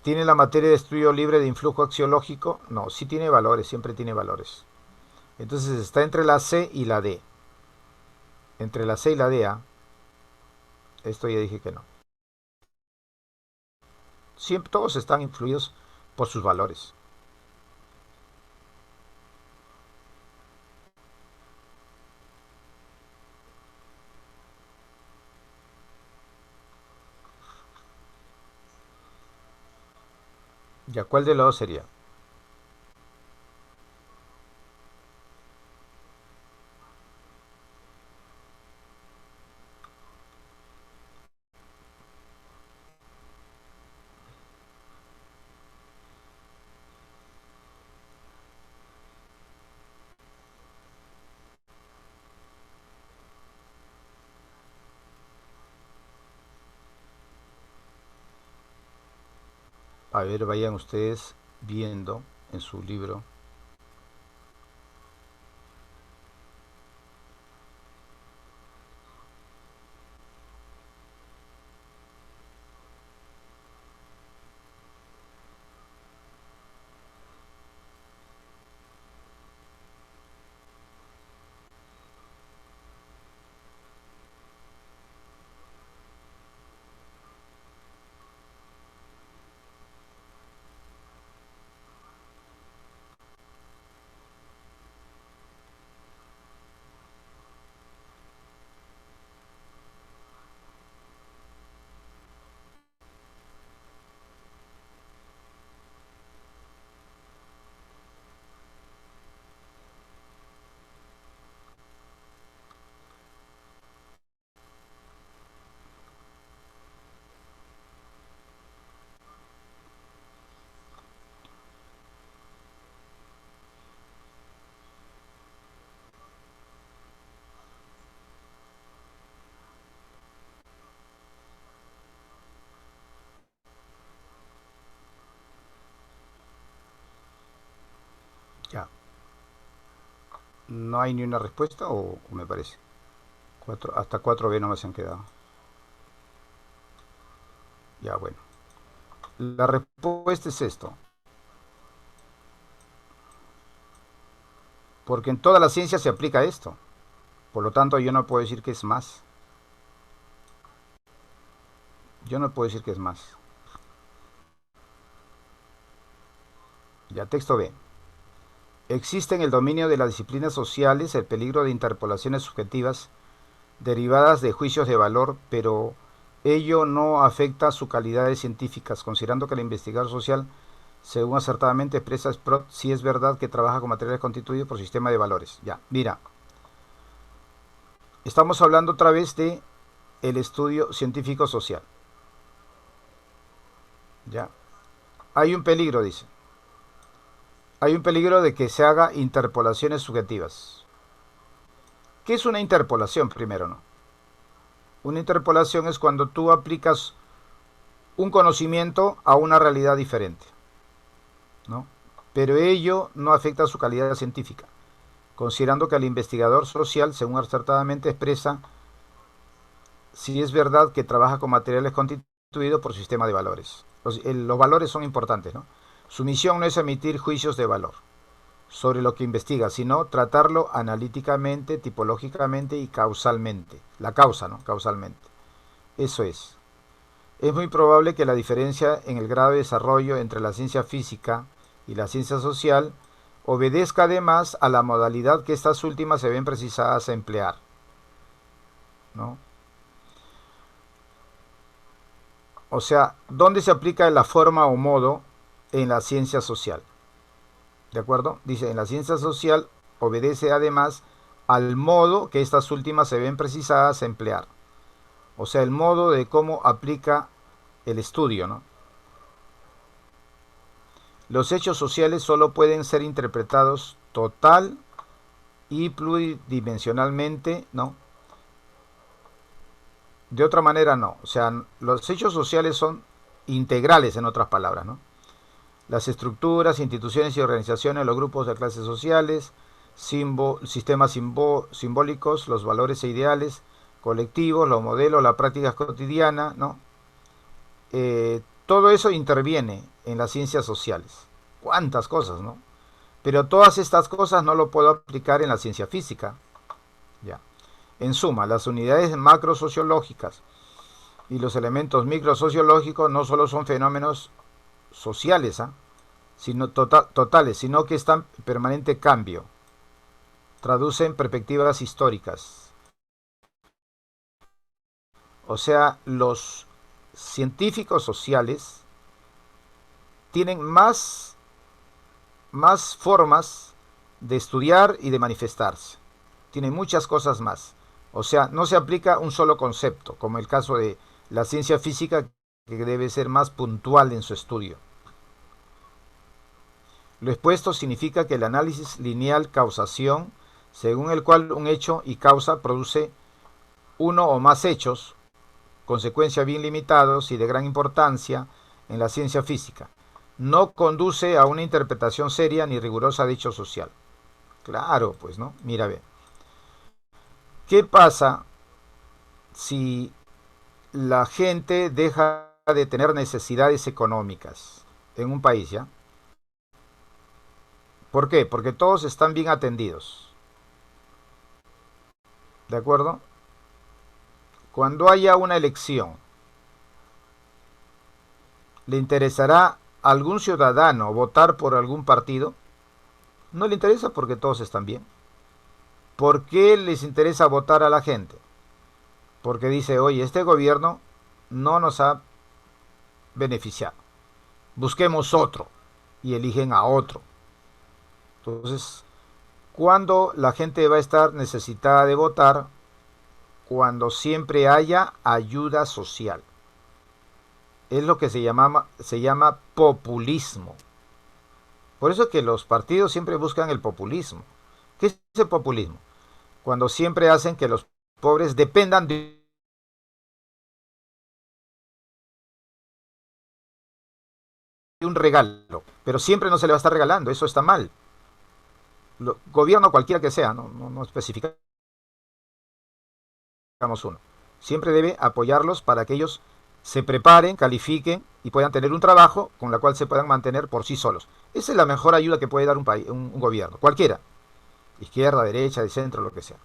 Speaker 1: ¿Tiene la materia de estudio libre de influjo axiológico? No, sí tiene valores, siempre tiene valores. Entonces está entre la C y la D. Entre la C y la D, ¿ah? Esto ya dije que no. Siempre, todos están influidos por sus valores. ¿Ya cuál de los dos sería? A ver, vayan ustedes viendo en su libro. Ya. ¿No hay ni una respuesta o me parece? Hasta 4B no me se han quedado. Ya, bueno. La respuesta es esto. Porque en toda la ciencia se aplica esto. Por lo tanto, yo no puedo decir que es más. Yo no puedo decir que es más. Ya, texto B. Existe en el dominio de las disciplinas sociales el peligro de interpolaciones subjetivas derivadas de juicios de valor, pero ello no afecta su calidad de científicas, considerando que el investigador social, según acertadamente expresa Sprott, sí es verdad que trabaja con materiales constituidos por sistema de valores. Ya, mira, estamos hablando otra vez de el estudio científico social. Ya, hay un peligro, dice. Hay un peligro de que se haga interpolaciones subjetivas. ¿Qué es una interpolación primero, no? Una interpolación es cuando tú aplicas un conocimiento a una realidad diferente, ¿no? Pero ello no afecta su calidad científica, considerando que el investigador social, según acertadamente expresa, si es verdad que trabaja con materiales constituidos por sistema de valores. Los valores son importantes, ¿no? Su misión no es emitir juicios de valor sobre lo que investiga, sino tratarlo analíticamente, tipológicamente y causalmente. La causa, ¿no? Causalmente. Eso es. Es muy probable que la diferencia en el grado de desarrollo entre la ciencia física y la ciencia social obedezca además a la modalidad que estas últimas se ven precisadas a emplear, ¿no? O sea, ¿dónde se aplica la forma o modo en la ciencia social? ¿De acuerdo? Dice, en la ciencia social obedece además al modo que estas últimas se ven precisadas a emplear. O sea, el modo de cómo aplica el estudio, ¿no? Los hechos sociales solo pueden ser interpretados total y pluridimensionalmente, ¿no? De otra manera no. O sea, los hechos sociales son integrales, en otras palabras, ¿no? Las estructuras, instituciones y organizaciones, los grupos de clases sociales, sistemas simbólicos, los valores e ideales colectivos, los modelos, las prácticas cotidianas, ¿no? Todo eso interviene en las ciencias sociales. ¿Cuántas cosas, no? Pero todas estas cosas no lo puedo aplicar en la ciencia física. Ya. En suma, las unidades macrosociológicas y los elementos microsociológicos no solo son fenómenos sociales, ¿eh? Sino totales, sino que están en permanente cambio. Traducen perspectivas históricas. O sea, los científicos sociales tienen más formas de estudiar y de manifestarse. Tienen muchas cosas más. O sea, no se aplica un solo concepto, como el caso de la ciencia física, que debe ser más puntual en su estudio. Lo expuesto significa que el análisis lineal causación, según el cual un hecho y causa produce uno o más hechos, consecuencias bien limitados y de gran importancia en la ciencia física, no conduce a una interpretación seria ni rigurosa de hecho social. Claro, pues no, mira, ve. ¿Qué pasa si la gente deja de tener necesidades económicas en un país, ya? ¿Por qué? Porque todos están bien atendidos. ¿De acuerdo? Cuando haya una elección, ¿le interesará a algún ciudadano votar por algún partido? No le interesa porque todos están bien. ¿Por qué les interesa votar a la gente? Porque dice, oye, este gobierno no nos ha beneficiado. Busquemos otro. Y eligen a otro. Entonces, ¿cuándo la gente va a estar necesitada de votar? Cuando siempre haya ayuda social. Es lo que se llama populismo. Por eso es que los partidos siempre buscan el populismo. ¿Qué es el populismo? Cuando siempre hacen que los pobres dependan de un regalo, pero siempre no se le va a estar regalando, eso está mal. Gobierno cualquiera que sea, no especificamos uno. Siempre debe apoyarlos para que ellos se preparen, califiquen y puedan tener un trabajo con la cual se puedan mantener por sí solos. Esa es la mejor ayuda que puede dar un país, un gobierno, cualquiera, izquierda, derecha, de centro, lo que sea.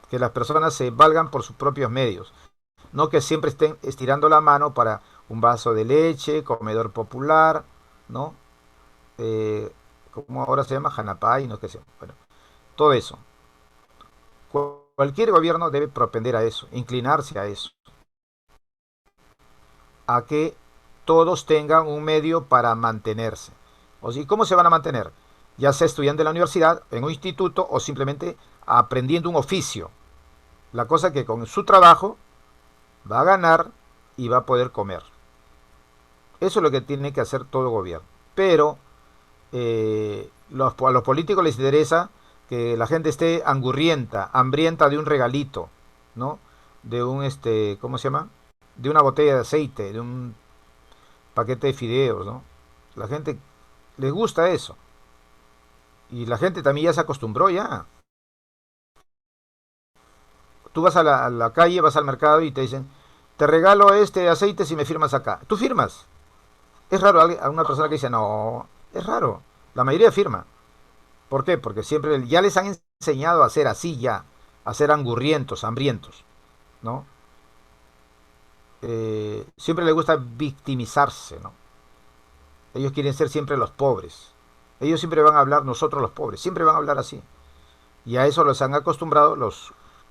Speaker 1: Que las personas se valgan por sus propios medios, no que siempre estén estirando la mano para un vaso de leche, comedor popular, ¿no? Como ahora se llama Hanapay, no sé qué sea. Bueno, todo eso. Cualquier gobierno debe propender a eso, inclinarse a eso, a que todos tengan un medio para mantenerse. O sea, ¿cómo se van a mantener? Ya sea estudiando en la universidad, en un instituto o simplemente aprendiendo un oficio. La cosa que con su trabajo va a ganar y va a poder comer. Eso es lo que tiene que hacer todo gobierno. Pero a los políticos les interesa que la gente esté angurrienta, hambrienta de un regalito, ¿no? De un, ¿cómo se llama? De una botella de aceite, de un paquete de fideos, ¿no? La gente le gusta eso. Y la gente también ya se acostumbró ya. Tú vas a la calle, vas al mercado y te dicen, te regalo este aceite si me firmas acá. Tú firmas. Es raro a una persona que dice, no, es raro. La mayoría firma. ¿Por qué? Porque siempre ya les han enseñado a ser así ya, a ser angurrientos, hambrientos, ¿no? Siempre les gusta victimizarse, ¿no? Ellos quieren ser siempre los pobres. Ellos siempre van a hablar nosotros los pobres, siempre van a hablar así. Y a eso los han acostumbrado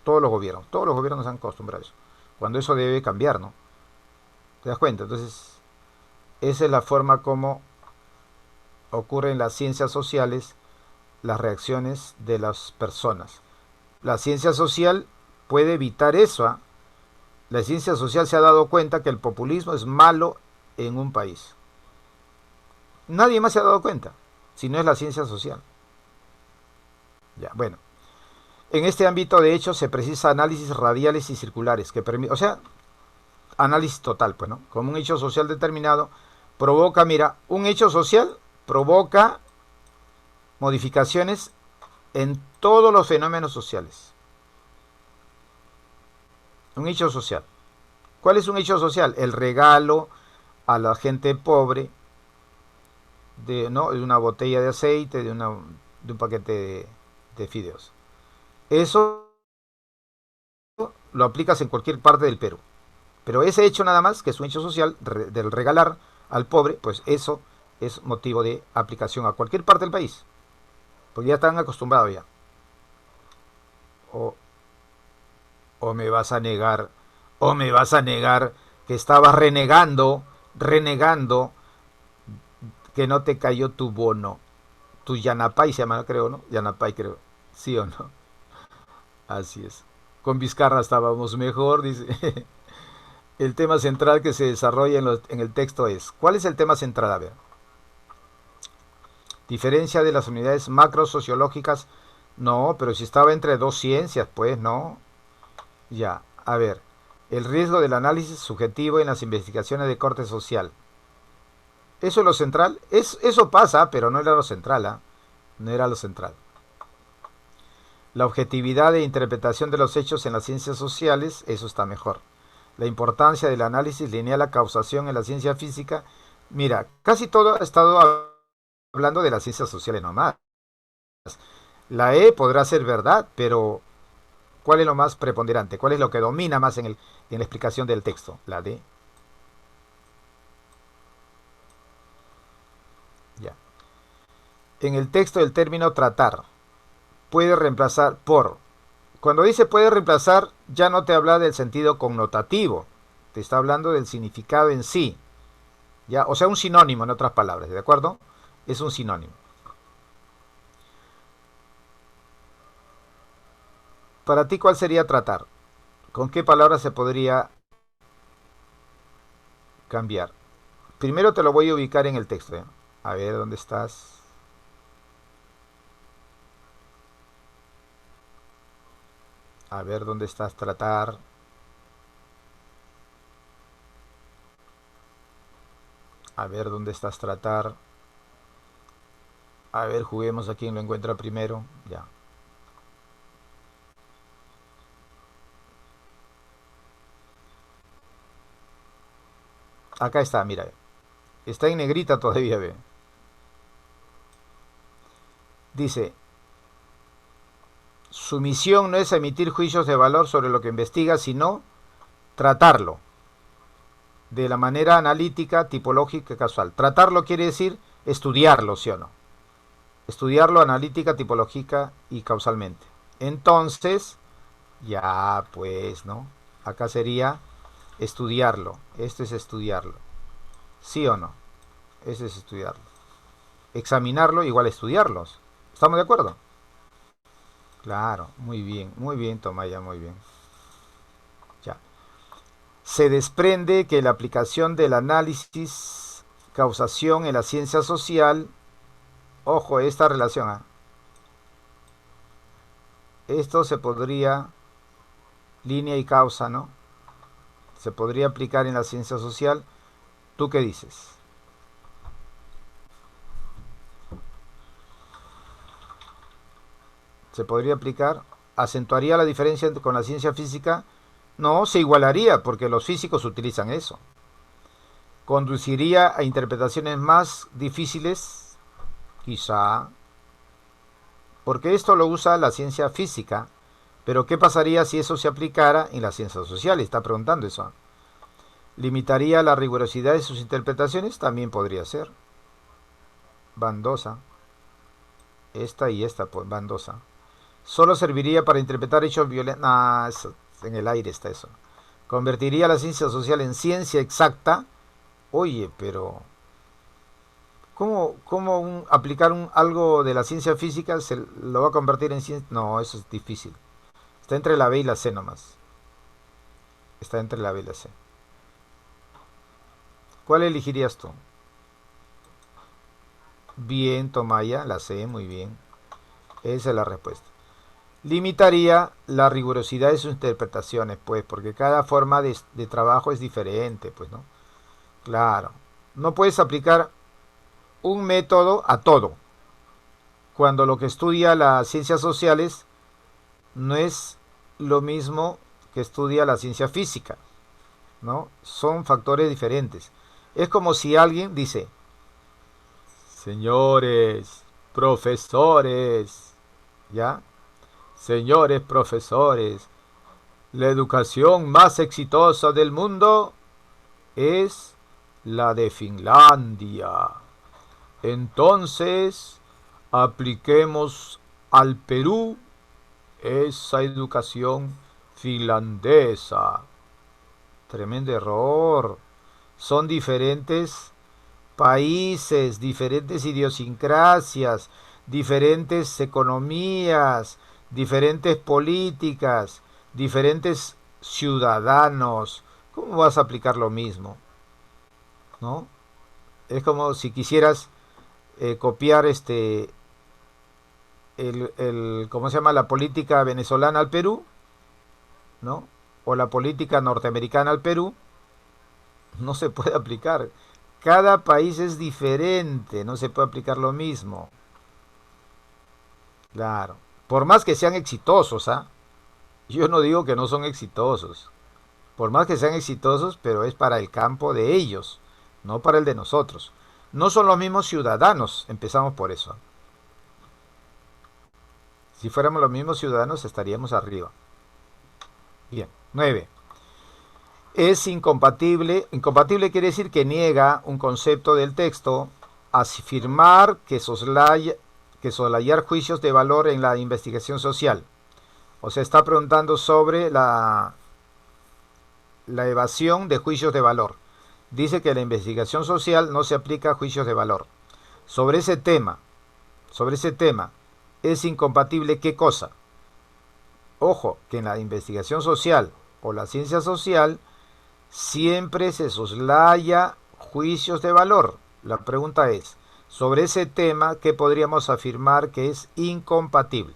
Speaker 1: todos los gobiernos. Todos los gobiernos han acostumbrado a eso. Cuando eso debe cambiar, ¿no? ¿Te das cuenta? Entonces, esa es la forma como ocurre en las ciencias sociales las reacciones de las personas. La ciencia social puede evitar eso, ¿eh? La ciencia social se ha dado cuenta que el populismo es malo en un país. Nadie más se ha dado cuenta, si no es la ciencia social. Ya, bueno. En este ámbito, de hecho, se precisa análisis radiales y circulares, que permite, o sea, análisis total, pues, ¿no? Como un hecho social determinado provoca, mira, un hecho social provoca modificaciones en todos los fenómenos sociales. Un hecho social. ¿Cuál es un hecho social? El regalo a la gente pobre de, ¿no? de una botella de aceite, de un paquete de fideos. Eso lo aplicas en cualquier parte del Perú. Pero ese hecho nada más, que es un hecho social del regalar al pobre, pues eso es motivo de aplicación a cualquier parte del país. Porque ya están acostumbrados ya. O, o me vas a negar, o me vas a negar que estabas renegando que no te cayó tu bono. Tu Yanapay se llama, creo, ¿no? Yanapay, creo. ¿Sí o no? Así es. Con Vizcarra estábamos mejor, dice. El tema central que se desarrolla en el texto es, ¿cuál es el tema central? A ver, diferencia de las unidades macrosociológicas. No, pero si estaba entre dos ciencias, pues no. Ya, a ver, el riesgo del análisis subjetivo en las investigaciones de corte social. ¿Eso es lo central? Eso pasa, pero no era lo central, ¿ah? No era lo central. La objetividad e interpretación de los hechos en las ciencias sociales, eso está mejor. La importancia del análisis lineal a causación en la ciencia física. Mira, casi todo ha estado hablando de las ciencias sociales nomás. La E podrá ser verdad, pero ¿cuál es lo más preponderante? ¿Cuál es lo que domina más en la explicación del texto? La D. Ya. En el texto el término tratar puede reemplazar por. Cuando dice puede reemplazar, ya no te habla del sentido connotativo, te está hablando del significado en sí. ¿Ya? O sea, un sinónimo, en otras palabras, ¿de acuerdo? Es un sinónimo. Para ti, ¿cuál sería tratar? ¿Con qué palabra se podría cambiar? Primero te lo voy a ubicar en el texto, ¿eh? A ver, ¿dónde estás? A ver, ¿dónde estás? Tratar. A ver, ¿dónde estás? Tratar. A ver, juguemos a quien lo encuentra primero. Ya. Acá está, mira. Está en negrita todavía, ve. Dice, su misión no es emitir juicios de valor sobre lo que investiga, sino tratarlo de la manera analítica, tipológica y casual. Tratarlo quiere decir estudiarlo, ¿sí o no? Estudiarlo analítica, tipológica y causalmente. Entonces, ya pues, ¿no? Acá sería estudiarlo. Esto es estudiarlo. ¿Sí o no? Eso es estudiarlo. Examinarlo igual a estudiarlos. ¿Estamos de acuerdo? Claro, muy bien, Tomaya, muy bien. Ya. Se desprende que la aplicación del análisis causación en la ciencia social, ojo, esta relación, ¿eh? Esto se podría, línea y causa, ¿no? Se podría aplicar en la ciencia social ¿Tú qué dices? ¿Se podría aplicar? ¿Acentuaría la diferencia con la ciencia física? No, se igualaría porque los físicos utilizan eso. ¿Conduciría a interpretaciones más difíciles? Quizá. Porque esto lo usa la ciencia física. Pero ¿qué pasaría si eso se aplicara en las ciencias sociales? Está preguntando eso. ¿Limitaría la rigurosidad de sus interpretaciones? También podría ser. Bandosa. Esta y esta, pues, bandosa. ¿Solo serviría para interpretar hechos violentos? Nah, en el aire está eso. ¿Convertiría la ciencia social en ciencia exacta? Oye, pero ¿cómo aplicar algo de la ciencia física se lo va a convertir en ciencia? No, eso es difícil. Está entre la B y la C nomás. Está entre la B y la C. ¿Cuál elegirías tú? Bien, Tomaya, la C, muy bien. Esa es la respuesta. Limitaría la rigurosidad de sus interpretaciones, pues, porque cada forma de trabajo es diferente, pues, ¿no? Claro. No puedes aplicar un método a todo, cuando lo que estudia las ciencias sociales no es lo mismo que estudia la ciencia física, ¿no? Son factores diferentes. Es como si alguien dice, señores, profesores, ¿ya? Señores profesores, la educación más exitosa del mundo es la de Finlandia. Entonces, apliquemos al Perú esa educación finlandesa. Tremendo error. Son diferentes países, diferentes idiosincrasias, diferentes economías, diferentes políticas, diferentes ciudadanos. ¿Cómo vas a aplicar lo mismo? ¿No? Es como si quisieras copiar ¿cómo se llama? La política venezolana al Perú, ¿no? O la política norteamericana al Perú. No se puede aplicar. Cada país es diferente, no se puede aplicar lo mismo. Claro. Por más que sean exitosos, ¿ah? Yo no digo que no son exitosos. Por más que sean exitosos, pero es para el campo de ellos, no para el de nosotros. No son los mismos ciudadanos, empezamos por eso. Si fuéramos los mismos ciudadanos, estaríamos arriba. Bien. 9. Es incompatible. Incompatible quiere decir que niega un concepto del texto, afirmar que soslayar juicios de valor en la investigación social. O sea, está preguntando sobre la evasión de juicios de valor. Dice que la investigación social no se aplica a juicios de valor. Sobre ese tema, ¿es incompatible qué cosa? Ojo, que en la investigación social o la ciencia social siempre se soslaya juicios de valor. La pregunta es, sobre ese tema, ¿qué podríamos afirmar que es incompatible?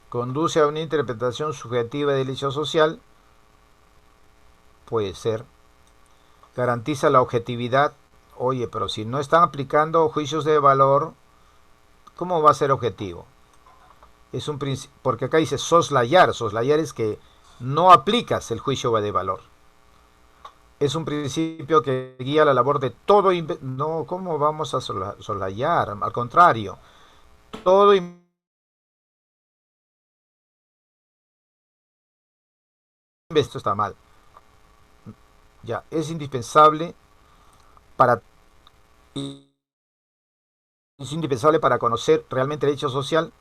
Speaker 1: ¿Conduce a una interpretación subjetiva del hecho social? Puede ser. ¿Garantiza la objetividad? Oye, pero si no están aplicando juicios de valor, ¿cómo va a ser objetivo? Es un porque acá dice soslayar. Soslayar es que no aplicas el juicio de valor. Es un principio que guía la labor de todo. No, ¿cómo vamos a soslayar? Al contrario, todo esto está mal. Ya, es indispensable para es indispensable para conocer realmente el hecho social.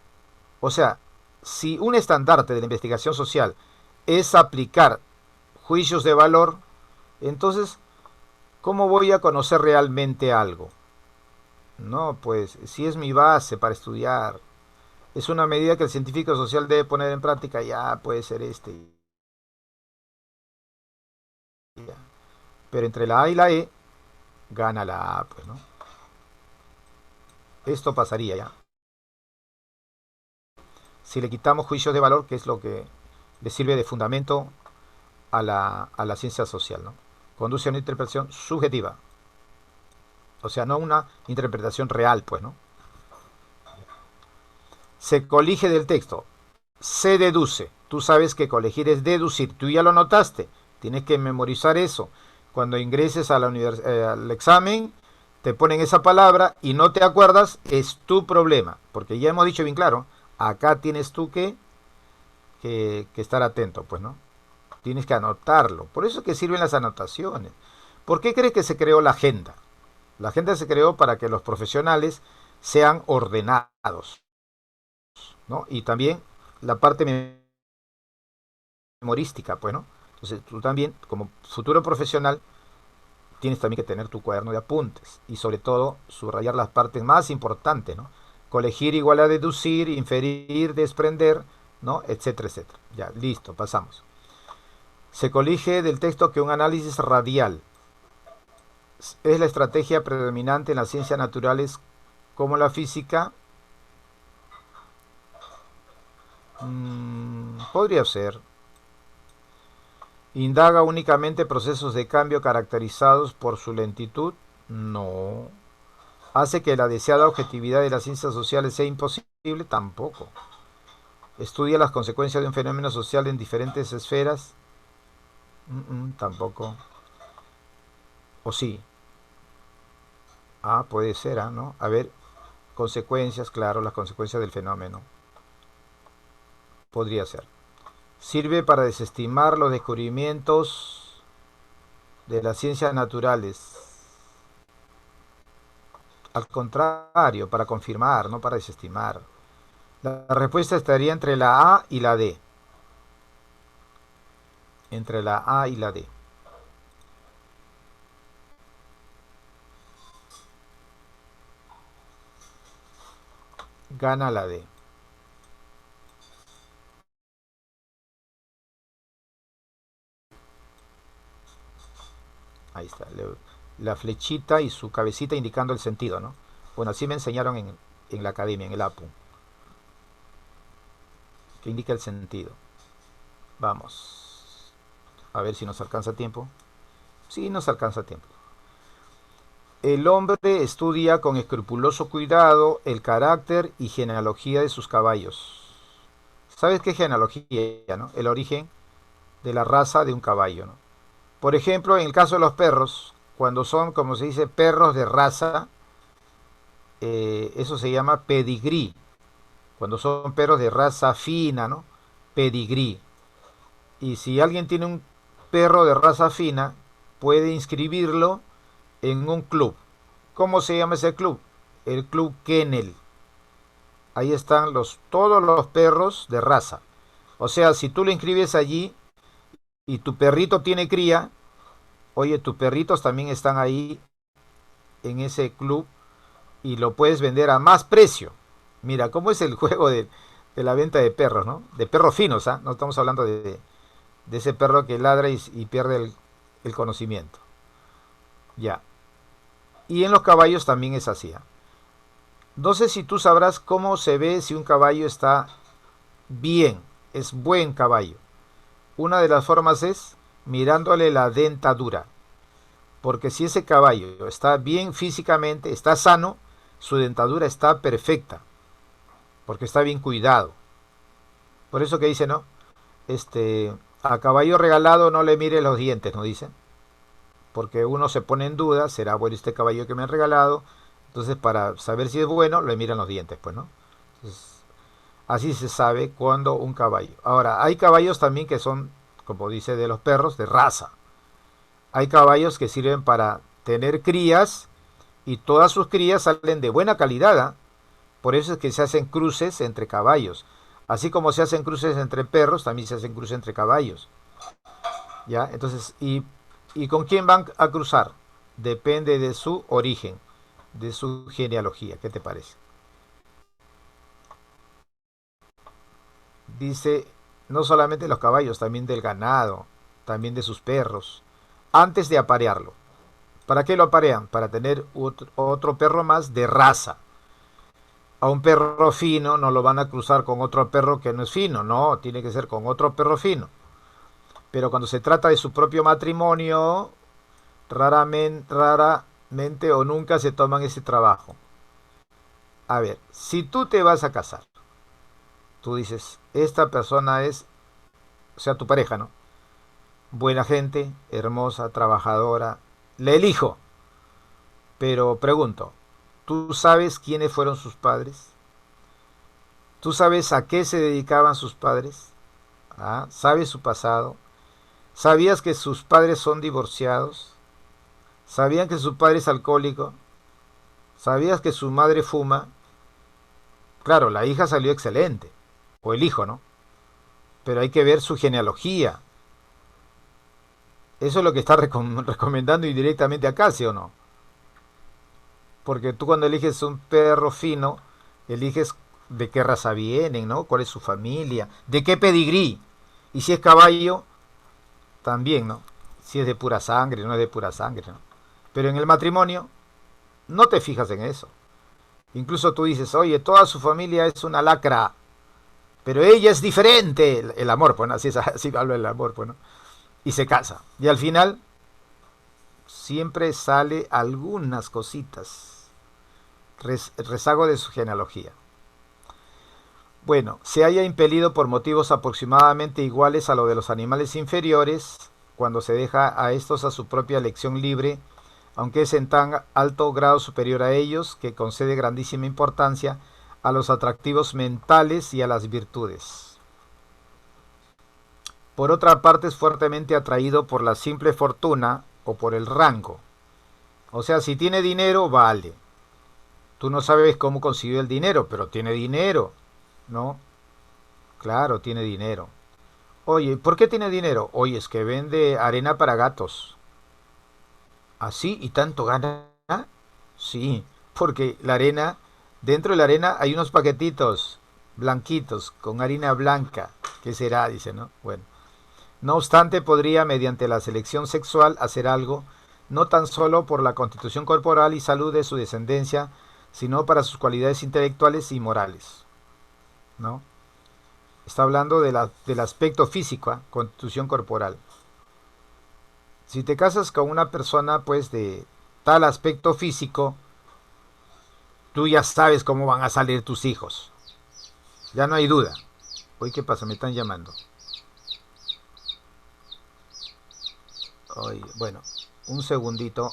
Speaker 1: O sea, si un estandarte de la investigación social es aplicar juicios de valor, entonces, ¿cómo voy a conocer realmente algo? No, pues si es mi base para estudiar, es una medida que el científico social debe poner en práctica, ya puede ser ya. Pero entre la A y la E, gana la A, pues, ¿no? Esto pasaría ya. Si le quitamos juicios de valor, que es lo que le sirve de fundamento a la ciencia social, ¿no? Conduce a una interpretación subjetiva, o sea, no una interpretación real, pues, ¿no? Se colige del texto, se deduce. Tú sabes que colegir es deducir, tú ya lo notaste, tienes que memorizar eso. Cuando ingreses a al examen, te ponen esa palabra y no te acuerdas, es tu problema, porque ya hemos dicho bien claro, acá tienes tú que estar atento, pues, ¿no? Tienes que anotarlo. Por eso es que sirven las anotaciones. ¿Por qué crees que se creó la agenda? La agenda se creó para que los profesionales sean ordenados, ¿no? Y también la parte memorística, pues, ¿no? Entonces tú también, como futuro profesional, tienes también que tener tu cuaderno de apuntes y sobre todo subrayar las partes más importantes, ¿no? Colegir igual a deducir, inferir, desprender, ¿no? Etcétera, etcétera. Ya, listo, pasamos. Se colige del texto que un análisis radial es la estrategia predominante en las ciencias naturales como la física. Podría ser. ¿Indaga únicamente procesos de cambio caracterizados por su lentitud? No. ¿Hace que la deseada objetividad de las ciencias sociales sea imposible? Tampoco. ¿Estudia las consecuencias de un fenómeno social en diferentes esferas? Tampoco. ¿O sí? Ah, puede ser, ¿ah? ¿No? A ver, consecuencias, claro, las consecuencias del fenómeno. Podría ser. Sirve para desestimar los descubrimientos de las ciencias naturales. Al contrario, para confirmar, no para desestimar. La respuesta estaría entre la A y la D. Entre la A y la D. Gana la D. Ahí está. La flechita y su cabecita indicando el sentido, ¿no? Bueno, así me enseñaron en la academia, en el APU. Que indica el sentido. Vamos. A ver si nos alcanza tiempo. Sí, nos alcanza tiempo. El hombre estudia con escrupuloso cuidado el carácter y genealogía de sus caballos. ¿Sabes qué es genealogía, no? El origen de la raza de un caballo, ¿no? Por ejemplo, en el caso de los perros, cuando son, como se dice, perros de raza, eso se llama pedigrí. Cuando son perros de raza fina, ¿no? Pedigrí. Y si alguien tiene un perro de raza fina, puede inscribirlo en un club. ¿Cómo se llama ese club? El club Kennel. Ahí están todos los perros de raza. O sea, si tú lo inscribes allí y tu perrito tiene cría, oye, tus perritos también están ahí en ese club y lo puedes vender a más precio. Mira, cómo es el juego de la venta de perros, ¿no? De perros finos, ¿ah? No estamos hablando de ese perro que ladra y pierde el conocimiento. Ya. Y en los caballos también es así, ¿ah? No sé si tú sabrás cómo se ve si un caballo está bien, es buen caballo. Una de las formas es mirándole la dentadura. Porque si ese caballo está bien físicamente, está sano, su dentadura está perfecta. Porque está bien cuidado. Por eso que dice, ¿no? A caballo regalado no le mire los dientes, ¿no dice? Porque uno se pone en duda, ¿será bueno este caballo que me han regalado? Entonces, para saber si es bueno, le miran los dientes, pues, ¿no? Entonces, así se sabe cuando un caballo. Ahora, hay caballos también que son, como dice de los perros, de raza. Hay caballos que sirven para tener crías y todas sus crías salen de buena calidad, ¿ah? Por eso es que se hacen cruces entre caballos. Así como se hacen cruces entre perros, también se hacen cruces entre caballos. ¿Ya? Entonces, ¿y con quién van a cruzar? Depende de su origen, de su genealogía. ¿Qué te parece? Dice, no solamente los caballos, también del ganado, también de sus perros, antes de aparearlo. ¿Para qué lo aparean? Para tener otro perro más de raza. A un perro fino no lo van a cruzar con otro perro que no es fino, no, tiene que ser con otro perro fino. Pero cuando se trata de su propio matrimonio, raramente o nunca se toman ese trabajo. A ver, si tú te vas a casar, tú dices, esta persona es, o sea, tu pareja, ¿no? Buena gente, hermosa, trabajadora, le elijo. Pero pregunto, ¿tú sabes quiénes fueron sus padres? ¿Tú sabes a qué se dedicaban sus padres? ¿Ah? ¿Sabes su pasado? ¿Sabías que sus padres son divorciados? ¿Sabían que su padre es alcohólico? ¿Sabías que su madre fuma? Claro, la hija salió excelente, o el hijo, ¿no? Pero hay que ver su genealogía. Eso es lo que está recomendando indirectamente acá, ¿sí o no? Porque tú cuando eliges un perro fino, eliges de qué raza vienen, ¿no? ¿Cuál es su familia? ¿De qué pedigrí? Y si es caballo, también, ¿no? Si es de pura sangre, no es de pura sangre, ¿no? Pero en el matrimonio no te fijas en eso. Incluso tú dices, oye, toda su familia es una lacra, pero ella es diferente. El amor, pues, ¿no? Así hablo del amor, pues, ¿no? Y se casa. Y al final siempre sale algunas cositas, rezago de su genealogía. Bueno, se haya impelido por motivos aproximadamente iguales a lo de los animales inferiores, cuando se deja a estos a su propia elección libre, aunque es en tan alto grado superior a ellos, que concede grandísima importancia a los atractivos mentales y a las virtudes. Por otra parte, es fuertemente atraído por la simple fortuna o por el rango. O sea, si tiene dinero, vale. Tú no sabes cómo consiguió el dinero, pero tiene dinero, ¿no? Claro, tiene dinero. Oye, ¿por qué tiene dinero? Oye, es que vende arena para gatos. ¿Así? ¿Y tanto gana? Sí, porque la arena, dentro de la arena hay unos paquetitos blanquitos con harina blanca. ¿Qué será? Dice, ¿no? Bueno. No obstante, podría, mediante la selección sexual, hacer algo, no tan solo por la constitución corporal y salud de su descendencia, sino para sus cualidades intelectuales y morales, ¿no? Está hablando del aspecto físico, ¿eh? Constitución corporal. Si te casas con una persona, pues, de tal aspecto físico, tú ya sabes cómo van a salir tus hijos. Ya no hay duda. Uy, ¿qué pasa? Me están llamando. Oye, bueno, un segundito.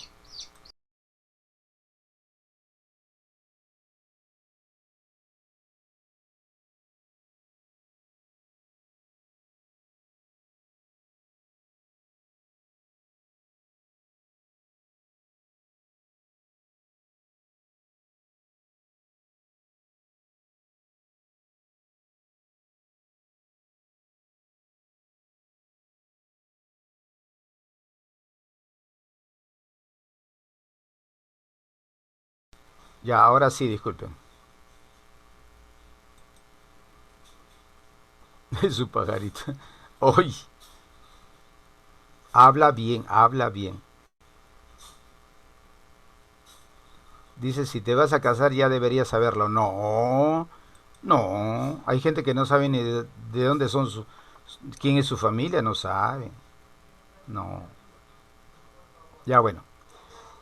Speaker 1: Ya, ahora sí, disculpen. Es su pajarito. Oye, habla bien, habla bien. Dice, si te vas a casar ya deberías saberlo. No, no. Hay gente que no sabe ni de dónde son quién es su familia, no sabe. No. Ya bueno.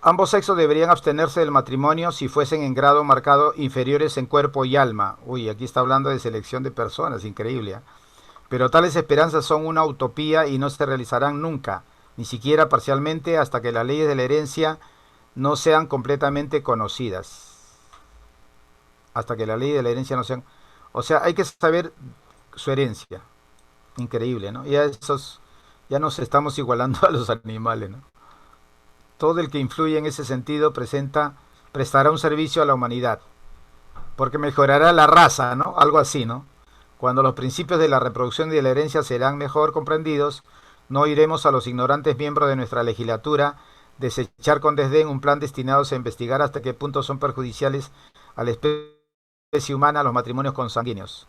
Speaker 1: Ambos sexos deberían abstenerse del matrimonio si fuesen en grado marcado inferiores en cuerpo y alma. Uy, aquí está hablando de selección de personas, increíble, ¿eh? Pero tales esperanzas son una utopía y no se realizarán nunca, ni siquiera parcialmente, hasta que las leyes de la herencia no sean completamente conocidas. Hasta que las leyes de la herencia no sean... O sea, hay que saber su herencia. Increíble, ¿no? Ya nos estamos igualando a los animales, ¿no? Todo el que influye en ese sentido prestará un servicio a la humanidad, porque mejorará la raza, ¿no? Algo así, ¿no? Cuando los principios de la reproducción y de la herencia serán mejor comprendidos, no iremos a los ignorantes miembros de nuestra legislatura desechar con desdén un plan destinado a investigar hasta qué punto son perjudiciales a la especie humana los matrimonios consanguíneos.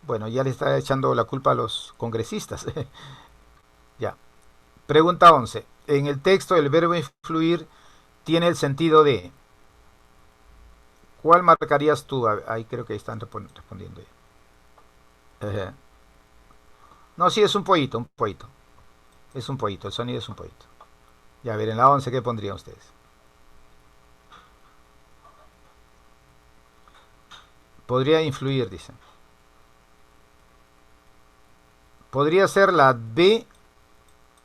Speaker 1: Bueno, ya le está echando la culpa a los congresistas. Ya. Pregunta 11. En el texto el verbo influir tiene el sentido de ¿Cuál marcarías tú? Ahí creo que están respondiendo ya. No, sí, es un pollito, un pollito. Es un pollito, el sonido es un pollito. Ya, a ver, en la 11, ¿qué pondrían ustedes? Podría influir, dicen. Podría ser la B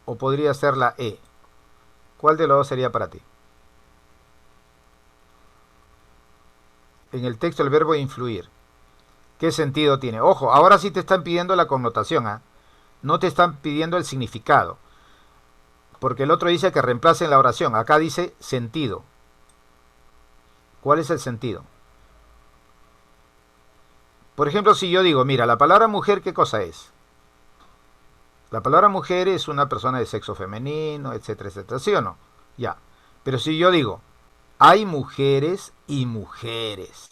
Speaker 1: o podría ser la E. ¿Cuál de los dos sería para ti? En el texto el verbo influir. ¿Qué sentido tiene? Ojo, ahora sí te están pidiendo la connotación, ¿ah? No te están pidiendo el significado. Porque el otro dice que reemplacen la oración. Acá dice sentido. ¿Cuál es el sentido? Por ejemplo, si yo digo, mira, la palabra mujer, ¿qué cosa es? La palabra mujer es una persona de sexo femenino, etcétera, etcétera. ¿Sí o no? Ya. Pero si yo digo, hay mujeres y mujeres,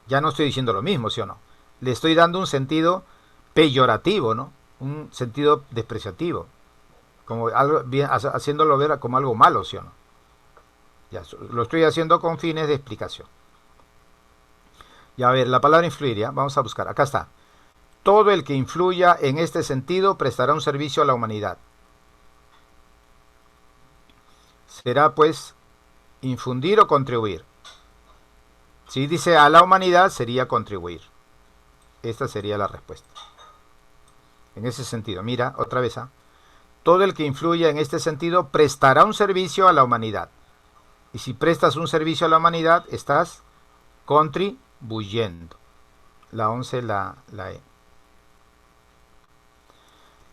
Speaker 1: ya no estoy diciendo lo mismo, ¿sí o no? Le estoy dando un sentido peyorativo, ¿no? Un sentido despreciativo. Como algo, bien, haciéndolo ver como algo malo, ¿sí o no? Ya, lo estoy haciendo con fines de explicación. Ya, a ver, la palabra influir, ¿ya? Vamos a buscar. Acá está. Todo el que influya en este sentido prestará un servicio a la humanidad. Será, pues, infundir o contribuir. Si dice a la humanidad, sería contribuir. Esta sería la respuesta. En ese sentido, mira, otra vez, ¿ah? Todo el que influya en este sentido prestará un servicio a la humanidad. Y si prestas un servicio a la humanidad, estás contribuyendo. La 11, la E.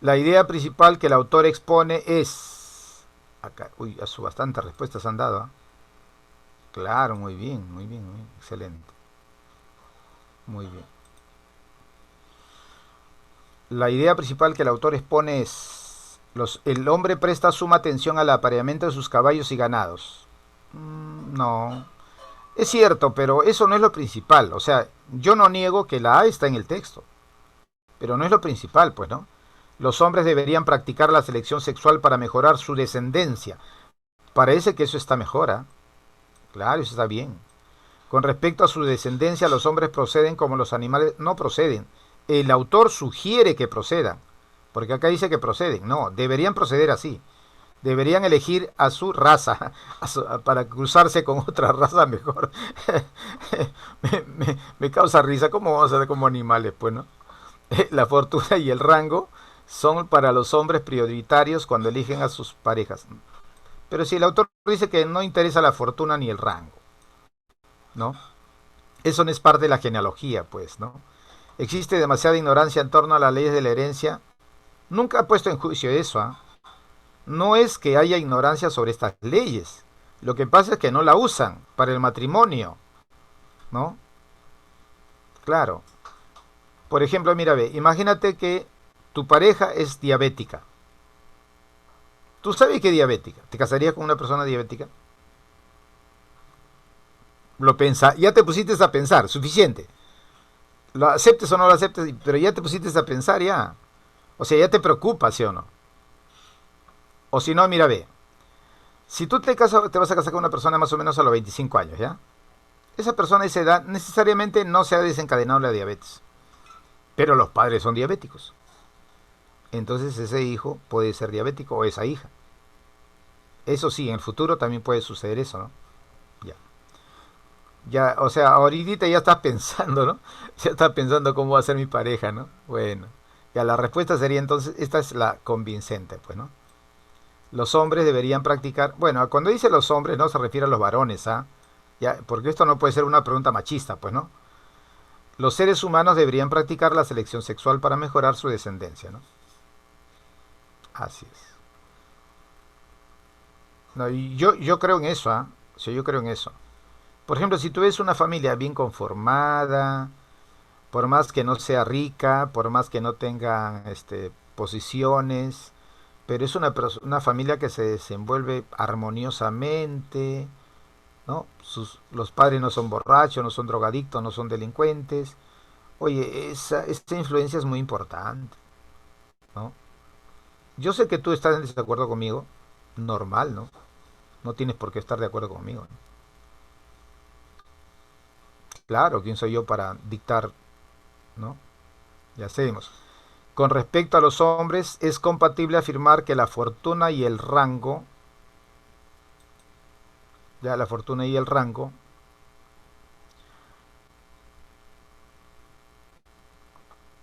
Speaker 1: La idea principal que el autor expone es... Acá, uy, bastantes respuestas han dado. ¿Eh? Claro, muy bien, muy bien, muy bien, excelente. Muy bien. La idea principal que el autor expone es... el hombre presta suma atención al apareamiento de sus caballos y ganados. No. Es cierto, pero eso no es lo principal. O sea, yo no niego que la A está en el texto. Pero no es lo principal, pues, ¿no? Los hombres deberían practicar la selección sexual para mejorar su descendencia. Parece que eso está mejor, ¿eh? Claro, eso está bien. Con respecto a su descendencia, los hombres proceden como los animales no proceden. El autor sugiere que procedan, porque acá dice que proceden. No, deberían proceder así. Deberían elegir a su raza para cruzarse con otra raza mejor. Me causa risa. ¿Cómo vamos a ser como animales? Pues, ¿no? La fortuna y el rango son para los hombres prioritarios cuando eligen a sus parejas. Pero si el autor dice que no interesa la fortuna ni el rango, ¿no? Eso no es parte de la genealogía, pues, ¿no? Existe demasiada ignorancia en torno a las leyes de la herencia. Nunca ha puesto en juicio eso, ¿eh? No es que haya ignorancia sobre estas leyes. Lo que pasa es que no la usan para el matrimonio, ¿no? Claro. Por ejemplo, mira, ve, imagínate que tu pareja es diabética. ¿Tú sabes qué es diabética? ¿Te casarías con una persona diabética? Lo pensa, ya te pusiste a pensar, suficiente. Lo aceptes o no lo aceptes, pero ya te pusiste a pensar ya. O sea, ya te preocupa, ¿sí o no? O si no, mira, ve. Si tú te vas a casar con una persona más o menos a los 25 años, ¿ya? Esa persona a esa edad necesariamente no se ha desencadenado la diabetes. Pero los padres son diabéticos. Entonces ese hijo puede ser diabético o esa hija. Eso sí, en el futuro también puede suceder eso, ¿no? Ya. Ya, o sea, ahorita ya estás pensando, ¿no? Ya estás pensando cómo va a ser mi pareja, ¿no? Bueno, ya la respuesta sería entonces, esta es la convincente, pues, ¿no? Los hombres deberían practicar, bueno, cuando dice los hombres no se refiere a los varones, ¿ah? Ya, porque esto no puede ser una pregunta machista, pues, ¿no? Los seres humanos deberían practicar la selección sexual para mejorar su descendencia, ¿no? Así es. No, y yo creo en eso, ¿ah? Sí, yo creo en eso. Por ejemplo, si tú ves una familia bien conformada, por más que no sea rica, por más que no tenga posiciones, pero es una familia que se desenvuelve armoniosamente, ¿no? Los padres no son borrachos, no son drogadictos, no son delincuentes. Oye, esa influencia es muy importante, ¿no? Yo sé que tú estás en desacuerdo conmigo, normal, ¿no? No tienes por qué estar de acuerdo conmigo, ¿no? Claro, ¿quién soy yo para dictar, ¿no? Ya seguimos. Con respecto a los hombres, es compatible afirmar que la fortuna y el rango, ya la fortuna y el rango,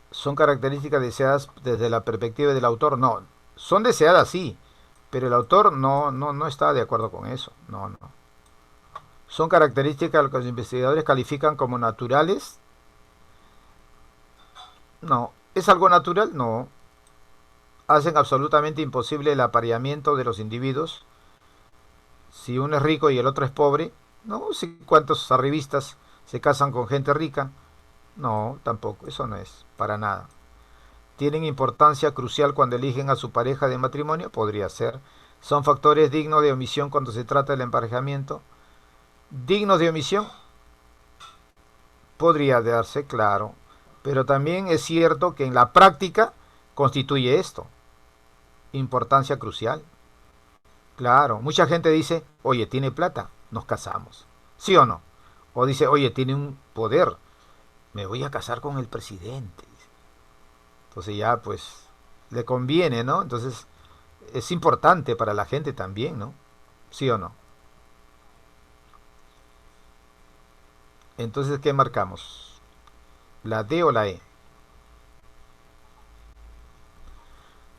Speaker 1: son características deseadas desde la perspectiva del autor. No, son deseadas sí, pero el autor no está de acuerdo con eso. No, no. Son características que los investigadores califican como naturales. No. ¿Es algo natural? No. Hacen absolutamente imposible el apareamiento de los individuos. Si uno es rico y el otro es pobre, no. Si cuántos arribistas se casan con gente rica, no, tampoco. Eso no es para nada. ¿Tienen importancia crucial cuando eligen a su pareja de matrimonio? Podría ser. ¿Son factores dignos de omisión cuando se trata del emparejamiento? ¿Dignos de omisión? Podría darse, claro. Pero también es cierto que en la práctica constituye esto. Importancia crucial. Claro, mucha gente dice, oye, tiene plata, nos casamos. ¿Sí o no? O dice, oye, tiene un poder, me voy a casar con el presidente. Entonces ya pues le conviene, ¿no? Entonces es importante para la gente también, ¿no? ¿Sí o no? Entonces, ¿qué marcamos? ¿La D o la E?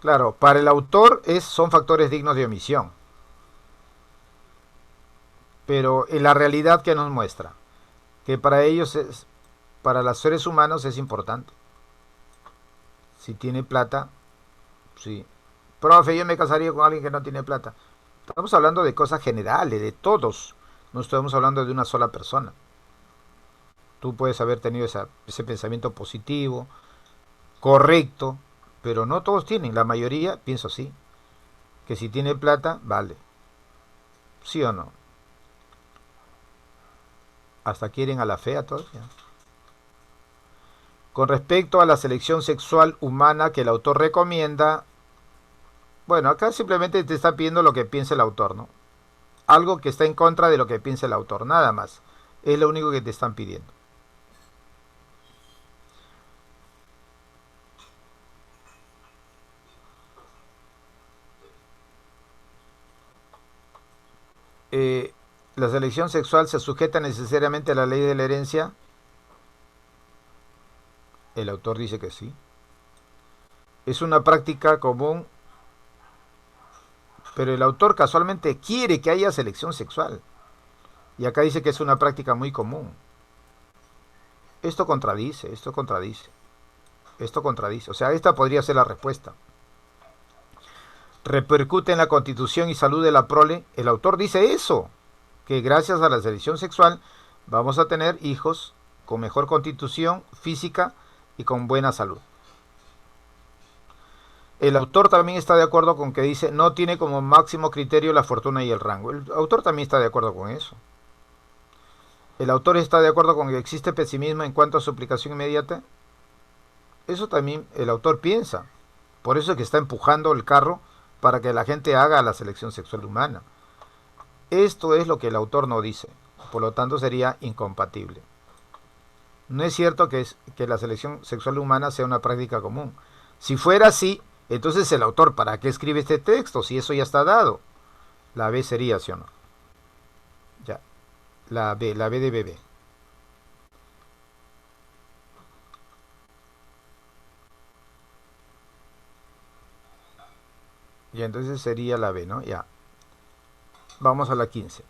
Speaker 1: Claro, para el autor son factores dignos de omisión, pero en la realidad que nos muestra que para ellos para los seres humanos es importante. Si tiene plata, sí. Profe, yo me casaría con alguien que no tiene plata. Estamos hablando de cosas generales, de todos. No estamos hablando de una sola persona. Tú puedes haber tenido ese pensamiento positivo, correcto, pero no todos tienen. La mayoría pienso así, que si tiene plata, vale. ¿Sí o no? Hasta quieren a la fea todavía. Con respecto a la selección sexual humana que el autor recomienda, bueno, acá simplemente te está pidiendo lo que piensa el autor, ¿no? Algo que está en contra de lo que piensa el autor, nada más. Es lo único que te están pidiendo. Eh, la selección sexual se sujeta necesariamente a la ley de la herencia. El autor dice que sí. Es una práctica común, pero el autor casualmente quiere que haya selección sexual. Y acá dice que es una práctica muy común. Esto contradice, esto contradice, esto contradice. O sea, esta podría ser la respuesta. Repercute en la constitución y salud de la prole. El autor dice eso, que gracias a la selección sexual vamos a tener hijos con mejor constitución física y con buena salud. El autor también está de acuerdo con que dice no tiene como máximo criterio la fortuna y el rango. El autor también está de acuerdo con eso. El autor está de acuerdo con que existe pesimismo en cuanto a su aplicación inmediata. Eso también el autor piensa. Por eso es que está empujando el carro para que la gente haga la selección sexual humana. Esto es lo que el autor no dice. Por lo tanto sería incompatible. No es cierto que la selección sexual humana sea una práctica común. Si fuera así, entonces el autor, ¿para qué escribe este texto? Si eso ya está dado. La B sería, ¿sí o no? Ya. La B de bebé. Y entonces sería la B, ¿no? Ya. Vamos a la 15.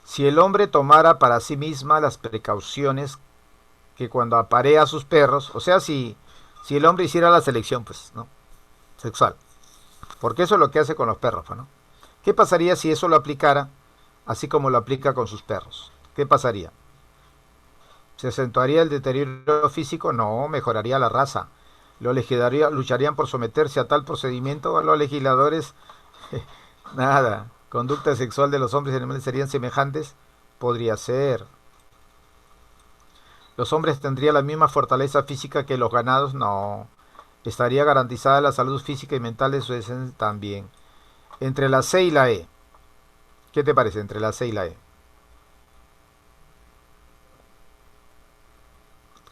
Speaker 1: Si el hombre tomara para sí misma las precauciones que cuando aparea a sus perros, o sea, si el hombre hiciera la selección, pues, ¿no? Sexual. Porque eso es lo que hace con los perros, ¿no? ¿Qué pasaría si eso lo aplicara así como lo aplica con sus perros? ¿Qué pasaría? ¿Se acentuaría el deterioro físico? No, mejoraría la raza. Los legisladores lucharían por someterse a tal procedimiento. A los legisladores, nada. ¿Conducta sexual de los hombres y animales serían semejantes? Podría ser. ¿Los hombres tendrían la misma fortaleza física que los ganados? No. ¿Estaría garantizada la salud física y mental de su descendencia? También. Entre la C y la E. ¿Qué te parece entre la C y la E?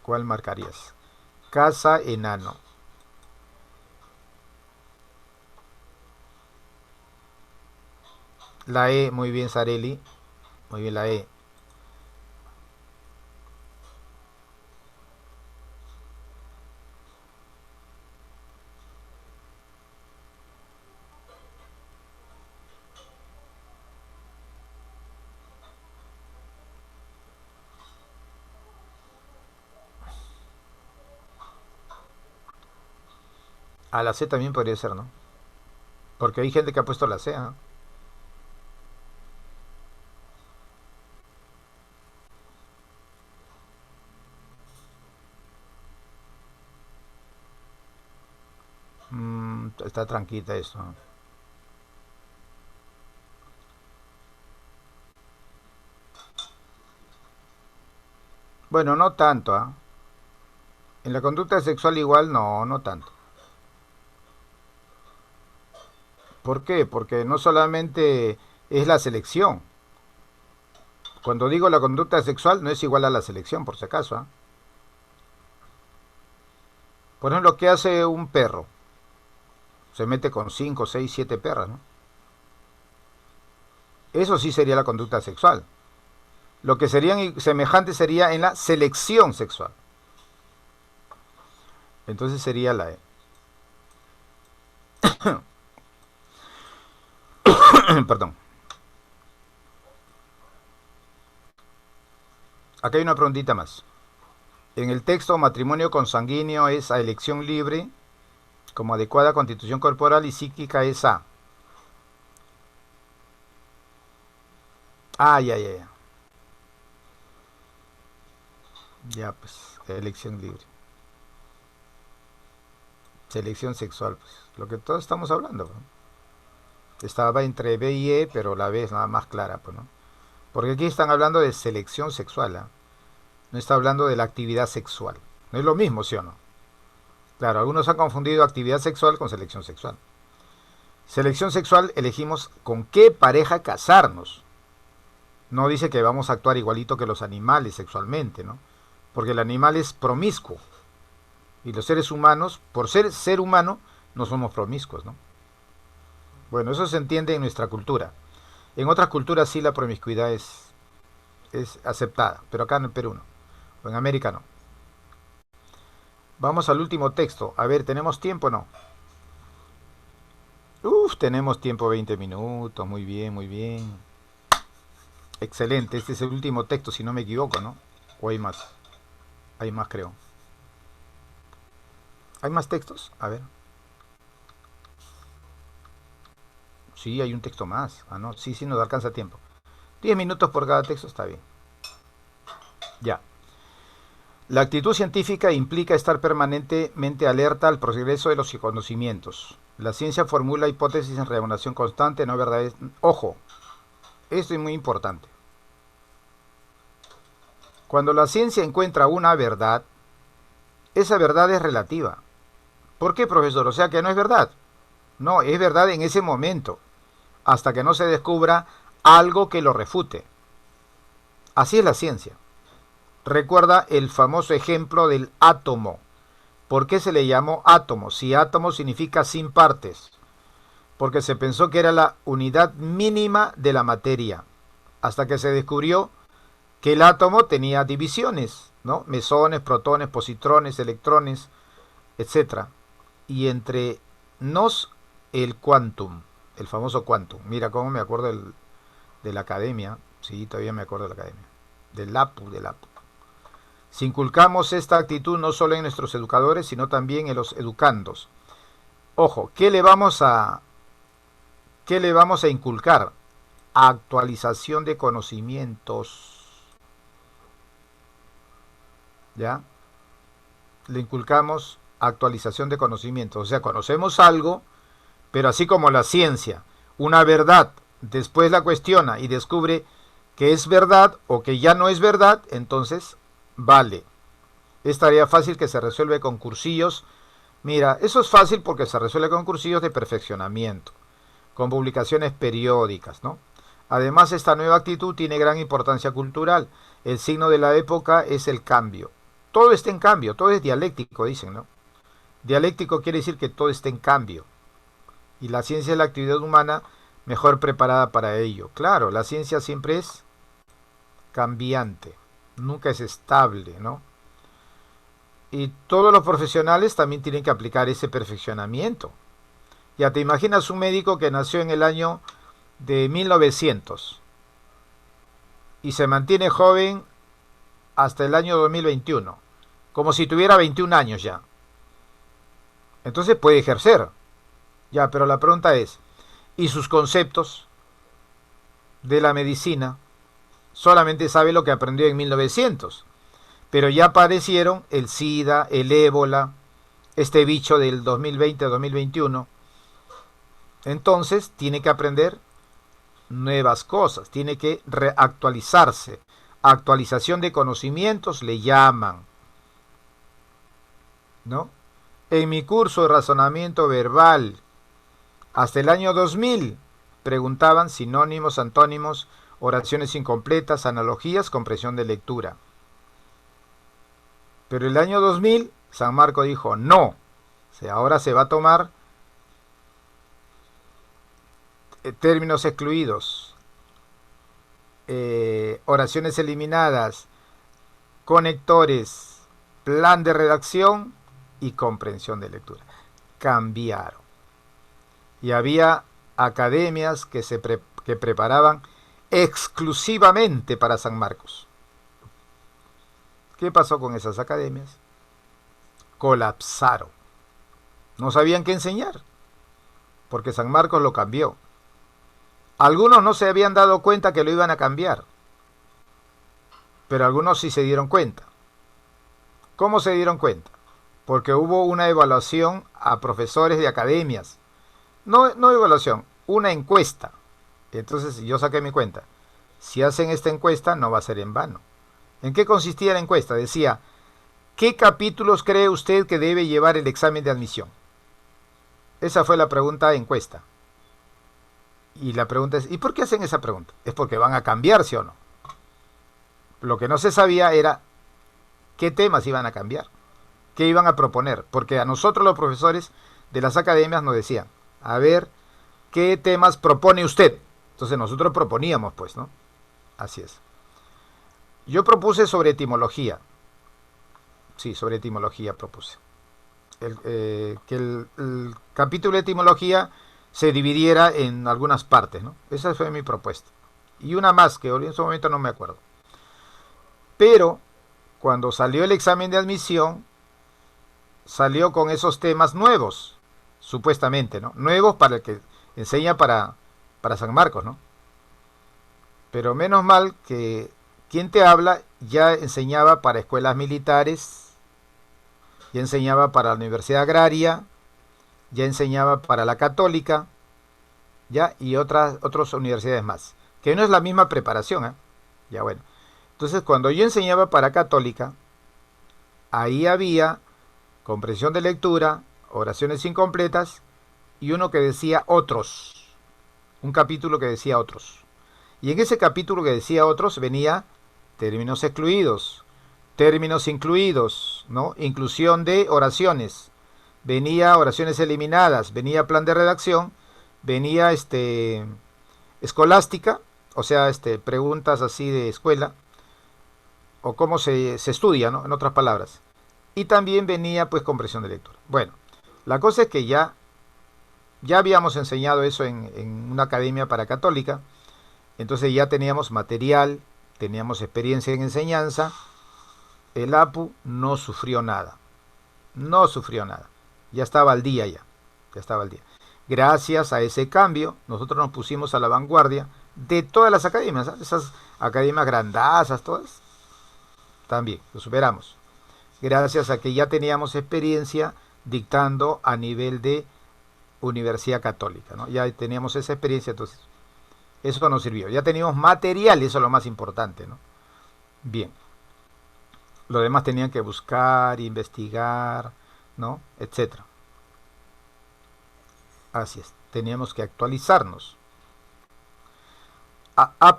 Speaker 1: ¿Cuál marcarías? Casa, enano. La E, muy bien, Sareli. Muy bien, la E. A la C también podría ser, ¿no? Porque hay gente que ha puesto la C, ¿no? Está tranquila esto, ¿no? Bueno, no tanto, ¿ah? En la conducta sexual igual, no, no tanto. ¿Por qué? Porque no solamente es la selección. Cuando digo la conducta sexual no es igual a la selección, por si acaso, ¿ah? Por ejemplo, ¿qué hace un perro? Se mete con 5, 6, 7 perras, ¿no? Eso sí sería la conducta sexual. Lo que serían semejantes sería en la selección sexual. Entonces sería la E. Perdón. Acá hay una preguntita más. En el texto, matrimonio consanguíneo es a elección libre, como adecuada constitución corporal y psíquica es A. Ah, ya, ya, ya. Ya, pues, elección libre. Selección sexual, pues, lo que todos estamos hablando, ¿no? Estaba entre B y E, pero la B es nada más clara, pues, ¿no? Porque aquí están hablando de selección sexual, ¿eh? No está hablando de la actividad sexual. No es lo mismo, ¿sí o no? Claro, algunos han confundido actividad sexual con selección sexual. Selección sexual elegimos con qué pareja casarnos. No dice que vamos a actuar igualito que los animales sexualmente, ¿no? Porque el animal es promiscuo. Y los seres humanos, por ser humano, no somos promiscuos, ¿no? Bueno, eso se entiende en nuestra cultura. En otras culturas sí la promiscuidad es aceptada, pero acá en el Perú no. O en América no. Vamos al último texto. A ver, ¿tenemos tiempo o no? Uf, tenemos tiempo 20 minutos. Muy bien, muy bien. Excelente. Este es el último texto, si no me equivoco, ¿no? ¿O hay más? Hay más, creo. ¿Hay más textos? A ver. Sí, hay un texto más. Ah, no. Sí, sí, nos alcanza tiempo. 10 minutos por cada texto está bien. Ya. La actitud científica implica estar permanentemente alerta al progreso de los conocimientos. La ciencia formula hipótesis en reunión constante, no verdades. Ojo, esto es muy importante. Cuando la ciencia encuentra una verdad, esa verdad es relativa. ¿Por qué, profesor? O sea que no es verdad. No, es verdad en ese momento, hasta que no se descubra algo que lo refute. Así es la ciencia. Recuerda el famoso ejemplo del átomo. ¿Por qué se le llamó átomo? Si átomo significa sin partes. Porque se pensó que era la unidad mínima de la materia. Hasta que se descubrió que el átomo tenía divisiones, ¿no? Mesones, protones, positrones, electrones, etcétera. Y entre nos el quantum, el famoso quantum. Mira cómo me acuerdo de la academia. Sí, todavía me acuerdo de la academia. Del APU. Si inculcamos esta actitud no solo en nuestros educadores, sino también en los educandos. Ojo, qué le vamos a inculcar? Actualización de conocimientos. ¿Ya? Le inculcamos actualización de conocimientos. O sea, conocemos algo, pero así como la ciencia, una verdad, después la cuestiona y descubre que es verdad o que ya no es verdad, entonces vale. Es tarea fácil que se resuelve con cursillos. Mira, eso es fácil porque se resuelve con cursillos de perfeccionamiento, con publicaciones periódicas, ¿no? Además, esta nueva actitud tiene gran importancia cultural. El signo de la época es el cambio. todo está en cambio, todo es dialéctico, dicen, ¿no? Dialéctico quiere decir que todo está en cambio. Y la ciencia es la actividad humana mejor preparada para ello. Claro, la ciencia siempre es cambiante, nunca es estable, ¿no? Y todos los profesionales también tienen que aplicar ese perfeccionamiento. Ya te imaginas un médico que nació en el año de 1900 y se mantiene joven hasta el año 2021, como si tuviera 21 años ya. Entonces puede ejercer. Ya, pero la pregunta es, ¿y sus conceptos de la medicina? Solamente sabe lo que aprendió en 1900. Pero ya aparecieron el SIDA, el ébola, este bicho del 2020 a 2021. Entonces tiene que aprender nuevas cosas, tiene que reactualizarse. Actualización de conocimientos le llaman, ¿no? En mi curso de razonamiento verbal, hasta el año 2000, preguntaban sinónimos, antónimos, oraciones incompletas, analogías, comprensión de lectura. Pero el año 2000, San Marco dijo, no, o sea, ahora se va a tomar términos excluidos, oraciones eliminadas, conectores, plan de redacción y comprensión de lectura. Cambiaron. Y había academias que preparaban exclusivamente para San Marcos. ¿Qué pasó con esas academias? Colapsaron. No sabían qué enseñar, porque San Marcos lo cambió. Algunos no se habían dado cuenta que lo iban a cambiar, pero algunos sí se dieron cuenta. ¿Cómo se dieron cuenta? Porque hubo una evaluación a profesores de academias. No evaluación, una encuesta. Entonces yo saqué mi cuenta. Si hacen esta encuesta no va a ser en vano. ¿En qué consistía la encuesta? Decía, ¿qué capítulos cree usted que debe llevar el examen de admisión? Esa fue la pregunta de encuesta. Y la pregunta es, ¿y por qué hacen esa pregunta? Es porque van a cambiar, ¿sí o no? Lo que no se sabía era qué temas iban a cambiar, qué iban a proponer, porque a nosotros los profesores de las academias nos decían, a ver, ¿qué temas propone usted? Entonces nosotros proponíamos, pues, ¿no? Así es. Yo propuse sobre etimología. Sí, sobre etimología propuse. Que el capítulo de etimología se dividiera en algunas partes, ¿no? Esa fue mi propuesta. Y una más, que en ese momento no me acuerdo. Pero, cuando salió el examen de admisión, salió con esos temas nuevos, supuestamente, ¿no? Nuevos para el que enseña para San Marcos, ¿no? Pero menos mal que quien te habla ya enseñaba para escuelas militares, ya enseñaba para la Universidad Agraria, ya enseñaba para la Católica, ya, y otras universidades más, que no es la misma preparación, ¿eh? Ya bueno. Entonces, cuando yo enseñaba para Católica, ahí había comprensión de lectura, oraciones incompletas y uno que decía otros, un capítulo que decía otros. Y en ese capítulo que decía otros venía términos excluidos, términos incluidos, ¿no? Inclusión de oraciones, venía oraciones eliminadas, venía plan de redacción, venía escolástica, o sea, preguntas así de escuela, o cómo se estudia, ¿no? En otras palabras. Y también venía pues comprensión de lectura. Bueno, la cosa es que ya habíamos enseñado eso en una academia para católica, entonces ya teníamos material, teníamos experiencia en enseñanza, el APU no sufrió nada, no sufrió nada, ya estaba al día ya estaba al día. Gracias a ese cambio, nosotros nos pusimos a la vanguardia de todas las academias, ¿sabes? Esas academias grandazas, todas, también lo superamos. Gracias a que ya teníamos experiencia dictando a nivel de Universidad Católica, ¿no? Ya teníamos esa experiencia, entonces eso nos sirvió. Ya teníamos material y eso es lo más importante, ¿no? Bien. Lo demás tenían que buscar, investigar, ¿no? Etcétera. Así es. Teníamos que actualizarnos.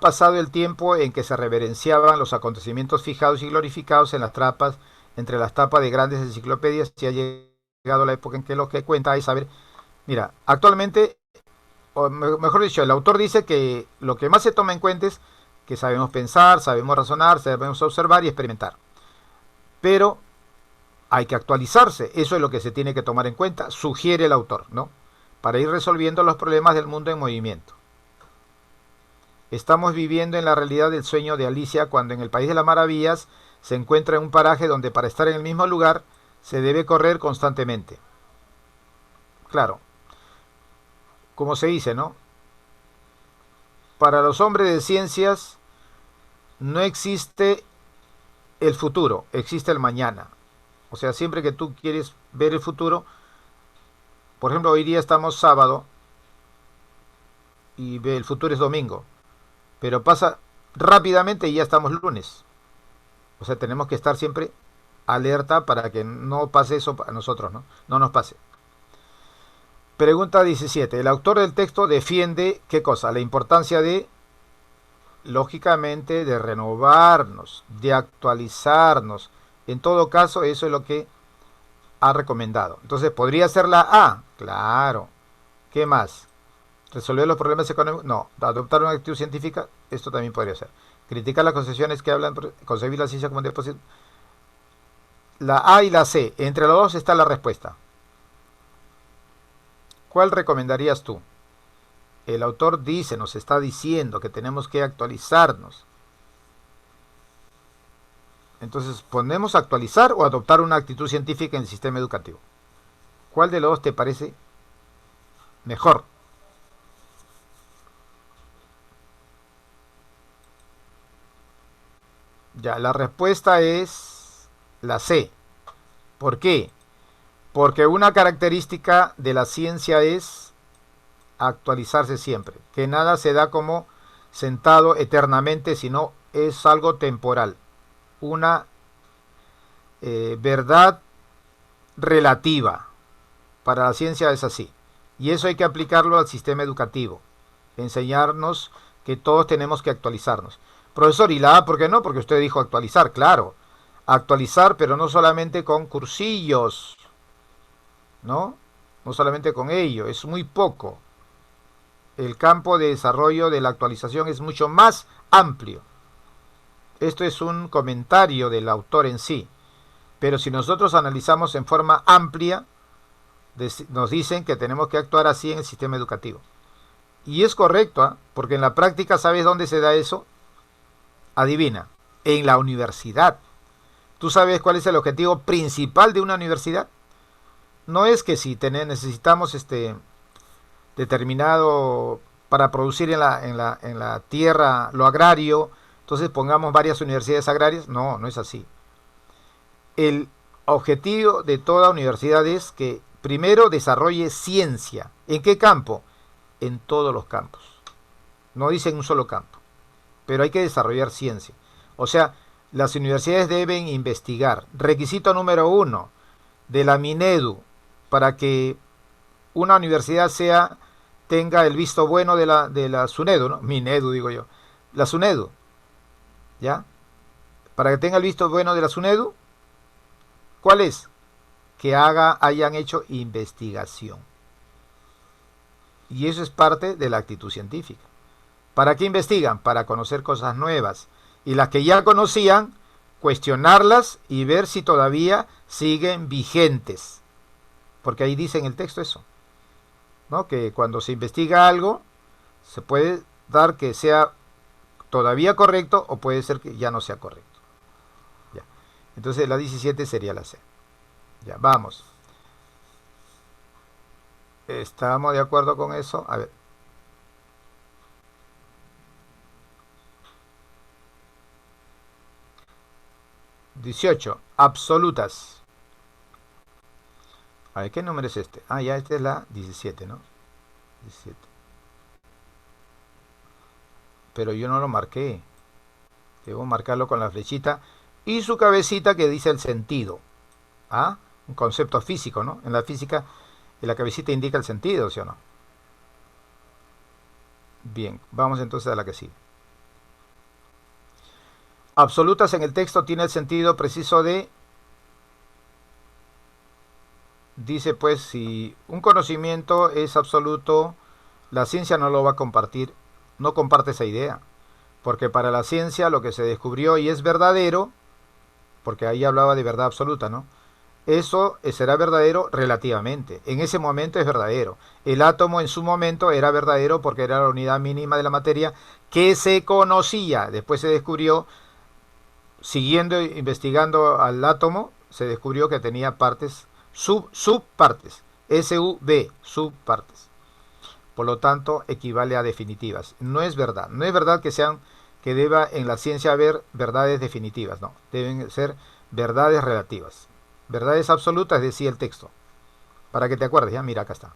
Speaker 1: pasado el tiempo en que se reverenciaban los acontecimientos fijados y glorificados en las entre las tapas de grandes enciclopedias y ha llegado la época en que lo que cuenta es saber, mira, actualmente, o mejor dicho, el autor dice que lo que más se toma en cuenta es que sabemos pensar, sabemos razonar, sabemos observar y experimentar. Pero hay que actualizarse, eso es lo que se tiene que tomar en cuenta, sugiere el autor, ¿no? Para ir resolviendo los problemas del mundo en movimiento. Estamos viviendo en la realidad del sueño de Alicia cuando en el País de las Maravillas se encuentra en un paraje donde para estar en el mismo lugar se debe correr constantemente. Claro, como se dice, ¿no? Para los hombres de ciencias no existe el futuro, existe el mañana. O sea, siempre que tú quieres ver el futuro, por ejemplo, hoy día estamos sábado y el futuro es domingo, pero pasa rápidamente y ya estamos lunes. O sea, tenemos que estar siempre alerta para que no pase eso a nosotros, ¿no? No nos pase. Pregunta 17. El autor del texto defiende, ¿qué cosa? La importancia de, lógicamente, de renovarnos, de actualizarnos. En todo caso, eso es lo que ha recomendado. Entonces, ¿podría ser la A? Claro. ¿Qué más? ¿Resolver los problemas económicos? No. ¿Adoptar una actitud científica? Esto también podría ser. ¿Criticar las concesiones que hablan, concebir la ciencia como un depósito? La A y la C. Entre los dos está la respuesta. ¿Cuál recomendarías tú? El autor dice, nos está diciendo que tenemos que actualizarnos. Entonces, ¿ponemos actualizar o adoptar una actitud científica en el sistema educativo? ¿Cuál de los dos te parece mejor? Ya, la respuesta es la C. ¿Por qué? Porque una característica de la ciencia es actualizarse siempre, que nada se da como sentado eternamente, sino es algo temporal, una verdad relativa. Para la ciencia es así. Y eso hay que aplicarlo al sistema educativo, enseñarnos que todos tenemos que actualizarnos. Profesor, ¿y la A por qué no? Porque usted dijo actualizar, claro. Actualizar, pero no solamente con cursillos, ¿no? No solamente con ello, es muy poco. El campo de desarrollo de la actualización es mucho más amplio. Esto es un comentario del autor en sí. Pero si nosotros analizamos en forma amplia, nos dicen que tenemos que actuar así en el sistema educativo. Y es correcto, ¿eh? Porque en la práctica, ¿sabes dónde se da eso? Adivina, en la universidad. ¿Tú sabes cuál es el objetivo principal de una universidad? No es que si necesitamos determinado para producir en la tierra lo agrario, entonces pongamos varias universidades agrarias. No, no es así. El objetivo de toda universidad es que primero desarrolle ciencia. ¿En qué campo? En todos los campos. No dice en un solo campo, pero hay que desarrollar ciencia. O sea, las universidades deben investigar. Requisito número 1 de la Minedu para que una universidad tenga el visto bueno de la SUNEDU, ¿no? Minedu digo yo. La SUNEDU, ¿ya? Para que tenga el visto bueno de la SUNEDU, ¿cuál es? Que hayan hecho investigación. Y eso es parte de la actitud científica. ¿Para qué investigan? Para conocer cosas nuevas. Y las que ya conocían, cuestionarlas y ver si todavía siguen vigentes. Porque ahí dice en el texto eso, ¿no? Que cuando se investiga algo, se puede dar que sea todavía correcto o puede ser que ya no sea correcto. Ya. Entonces la 17 sería la C. Ya, vamos. ¿Estamos de acuerdo con eso? A ver. 18. Absolutas. A ver, ¿qué número es este? Ah, ya, este es la 17, ¿no? 17. Pero yo no lo marqué. Debo marcarlo con la flechita y su cabecita que dice el sentido. ¿Ah? Un concepto físico, ¿no? En la física, la cabecita indica el sentido, ¿sí o no? Bien, vamos entonces a la que sigue. Absolutas en el texto tiene el sentido preciso de dice pues, si un conocimiento es absoluto, la ciencia no lo va a compartir, no comparte esa idea, porque para la ciencia lo que se descubrió y es verdadero, porque ahí hablaba de verdad absoluta, ¿no? Eso será verdadero relativamente. En ese momento es verdadero. El átomo en su momento era verdadero porque era la unidad mínima de la materia que se conocía. Después se descubrió, siguiendo investigando al átomo, se descubrió que tenía partes, subpartes. SUB, subpartes. Por lo tanto, equivale a definitivas. No es verdad. No es verdad que sean, que deba en la ciencia haber verdades definitivas. No. Deben ser verdades relativas. Verdades absolutas, decía el texto. Para que te acuerdes, ya, mira, acá está.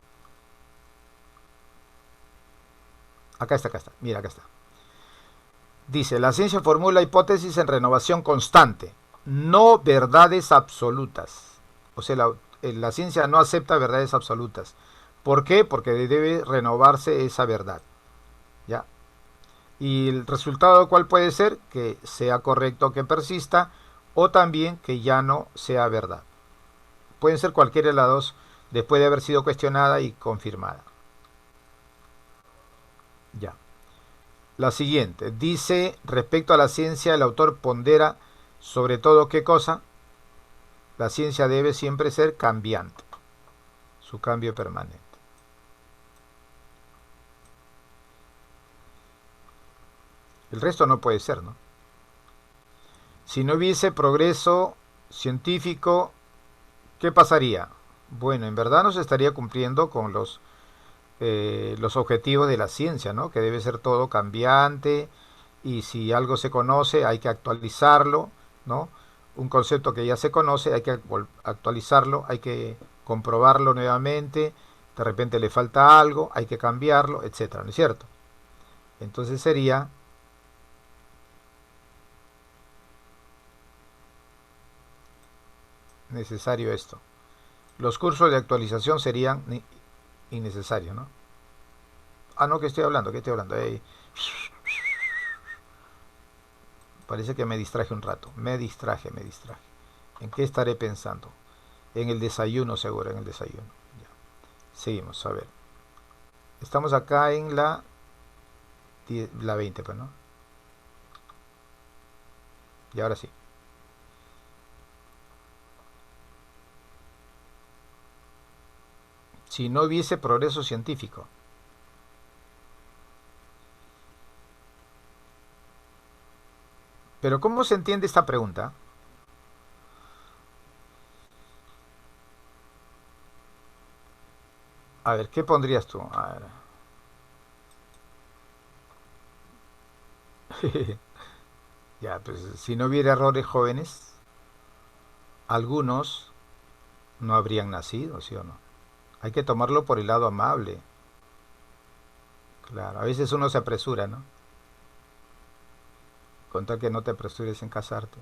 Speaker 1: Acá está, acá está. Mira, acá está. Dice, la ciencia formula hipótesis en renovación constante, no verdades absolutas. O sea, la ciencia no acepta verdades absolutas. ¿Por qué? Porque debe renovarse esa verdad. ¿Ya? Y el resultado, ¿cuál puede ser? Que sea correcto, que persista, o también que ya no sea verdad. Pueden ser cualquiera de las dos después de haber sido cuestionada y confirmada. Ya. La siguiente. Dice, respecto a la ciencia, el autor pondera sobre todo qué cosa. La ciencia debe siempre ser cambiante. Su cambio permanente. El resto no puede ser, ¿no? Si no hubiese progreso científico, ¿qué pasaría? Bueno, en verdad no se estaría cumpliendo con los objetivos de la ciencia, ¿no? Que debe ser todo cambiante y si algo se conoce hay que actualizarlo, ¿no? Un concepto que ya se conoce hay que actualizarlo, hay que comprobarlo nuevamente, de repente le falta algo, hay que cambiarlo, etcétera, ¿no es cierto? Entonces sería necesario esto. Los cursos de actualización serían innecesarios, ¿no? Ah, no, ¿qué estoy hablando? ¿Qué estoy hablando? Parece que me distraje un rato. Me distraje, me distraje. ¿En qué estaré pensando? En el desayuno, seguro, en el desayuno. Ya. Seguimos, a ver. Estamos acá en la 20, pues, ¿no? Y ahora sí. Si no hubiese progreso científico. Pero ¿cómo se entiende esta pregunta? A ver, ¿qué pondrías tú? A ver. Ya, pues si no hubiera errores jóvenes, algunos no habrían nacido, ¿sí o no? Hay que tomarlo por el lado amable. Claro, a veces uno se apresura, ¿no? Con tal que no te apresures en casarte.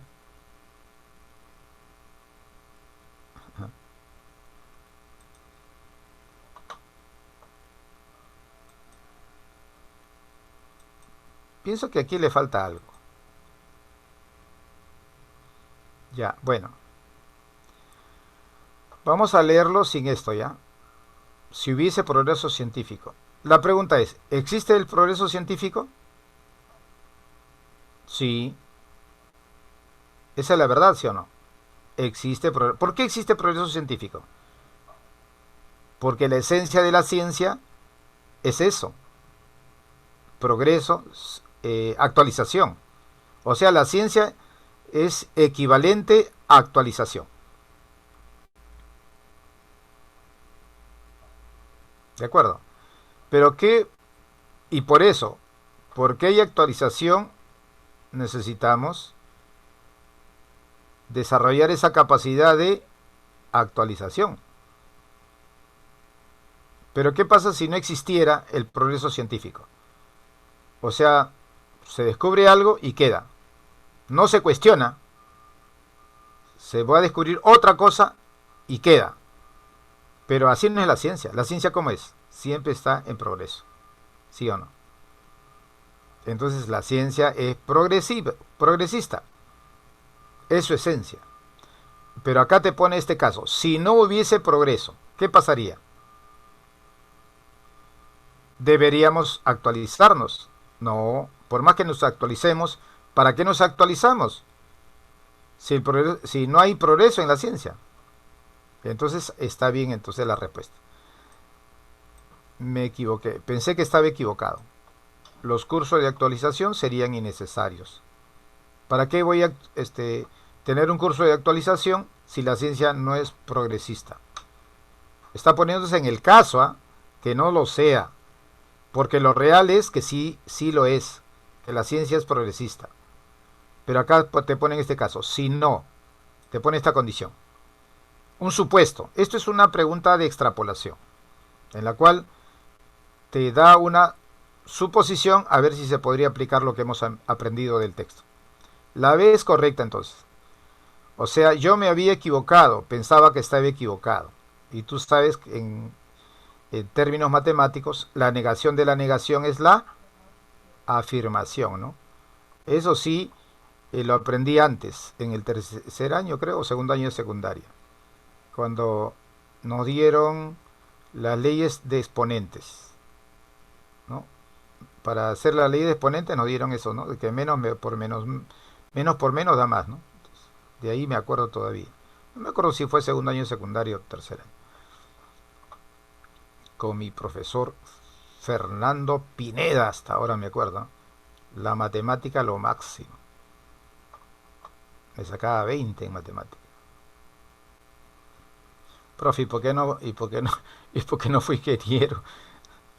Speaker 1: Pienso que aquí le falta algo. Ya, bueno. Vamos a leerlo sin esto, ¿ya? Si hubiese progreso científico. La pregunta es, ¿existe el progreso científico? Sí. Esa es la verdad, ¿sí o no? Existe progreso. ¿Por qué existe progreso científico? Porque la esencia de la ciencia es eso. Progreso, actualización. O sea, la ciencia es equivalente a actualización. ¿De acuerdo? Pero qué, y por eso, porque hay actualización, necesitamos desarrollar esa capacidad de actualización. Pero ¿qué pasa si no existiera el progreso científico? O sea, se descubre algo y queda. No se cuestiona. Se va a descubrir otra cosa y queda. Pero así no es la ciencia. La ciencia, ¿cómo es? Siempre está en progreso. ¿Sí o no? Entonces la ciencia es progresiva, progresista. Es su esencia. Pero acá te pone este caso. Si no hubiese progreso, ¿qué pasaría? Deberíamos actualizarnos. No, por más que nos actualicemos, ¿para qué nos actualizamos? Si no hay progreso en la ciencia. Entonces está bien entonces la respuesta. Me equivoqué. Pensé que estaba equivocado. Los cursos de actualización serían innecesarios. ¿Para qué voy a tener un curso de actualización si la ciencia no es progresista? Está poniéndose en el caso que no lo sea, porque lo real es que sí, sí lo es, que la ciencia es progresista. Pero acá te pone en este caso, si no, te pone esta condición. Un supuesto. Esto es una pregunta de extrapolación, en la cual te da una suposición a ver si se podría aplicar lo que hemos aprendido del texto. La B es correcta entonces. O sea, yo me había equivocado, pensaba que estaba equivocado. Y tú sabes que en términos matemáticos, la negación de la negación es la afirmación, ¿no? Eso sí, lo aprendí antes, en el tercer año creo, o segundo año de secundaria, cuando nos dieron las leyes de exponentes, ¿no? Para hacer la ley de exponentes nos dieron eso, ¿no? De que menos por menos da más, ¿no? De ahí me acuerdo todavía. No me acuerdo si fue segundo año de secundaria o tercer año. Con mi profesor Fernando Pineda, hasta ahora me acuerdo. La matemática lo máximo. Me sacaba 20 en matemática. Profe, ¿y por qué no fui ingeniero?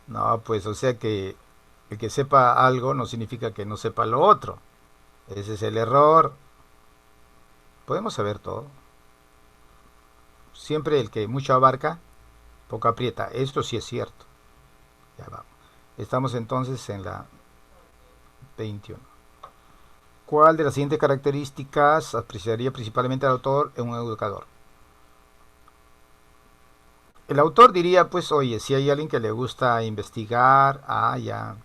Speaker 1: No, pues o sea que el que sepa algo no significa que no sepa lo otro. Ese es el error. Podemos saber todo. Siempre el que mucho abarca, poco aprieta. Esto sí es cierto. Ya vamos. Estamos entonces en la 21. ¿Cuál de las siguientes características apreciaría principalmente al autor en un educador? El autor diría, pues, oye, si hay alguien que le gusta investigar, ya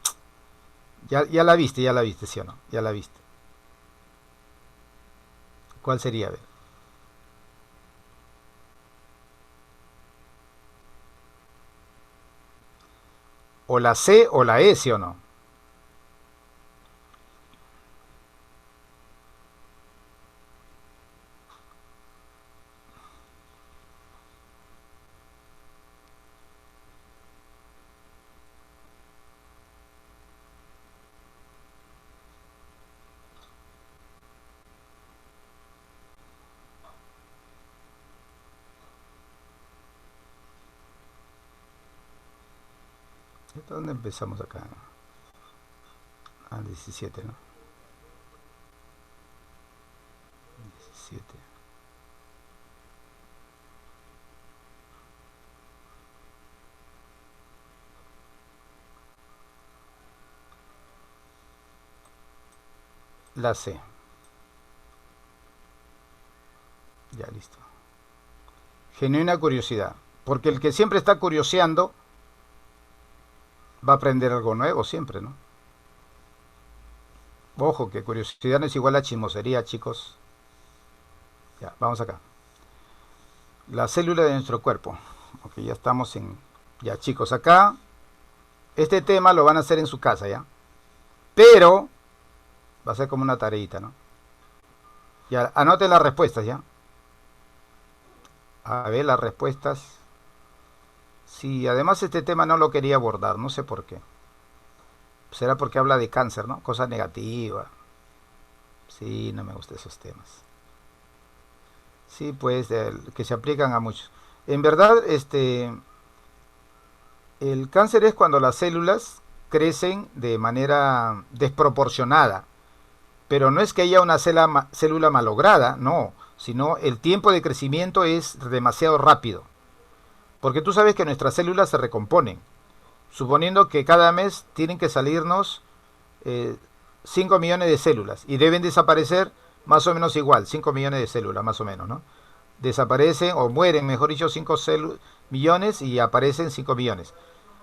Speaker 1: la viste, ¿sí o no? Ya la viste. ¿Cuál sería? A ver. O la C o la E, ¿sí o no? ¿Dónde empezamos acá? 17, ¿no? 17. La C. Ya listo. Genuina curiosidad. Porque el que siempre está curioseando va a aprender algo nuevo siempre, ¿no? Ojo, que curiosidad no es igual a chismosería, chicos. Ya, vamos acá. La célula de nuestro cuerpo. Ok, ya estamos en... Ya, chicos, acá este tema lo van a hacer en su casa, ¿ya? Pero va a ser como una tareita, ¿no? Ya, anoten las respuestas, ¿ya? A ver las respuestas. Sí, además este tema no lo quería abordar, no sé por qué. Será porque habla de cáncer, ¿no? Cosa negativa. Sí, no me gustan esos temas. Sí, pues, que se aplican a muchos. En verdad, el cáncer es cuando las células crecen de manera desproporcionada. Pero no es que haya una célula malograda, no, sino el tiempo de crecimiento es demasiado rápido. Porque tú sabes que nuestras células se recomponen. Suponiendo que cada mes tienen que salirnos 5 millones de células y deben desaparecer más o menos igual, 5 millones de células más o menos, ¿no? Desaparecen o mueren, mejor dicho, 5 millones y aparecen 5 millones.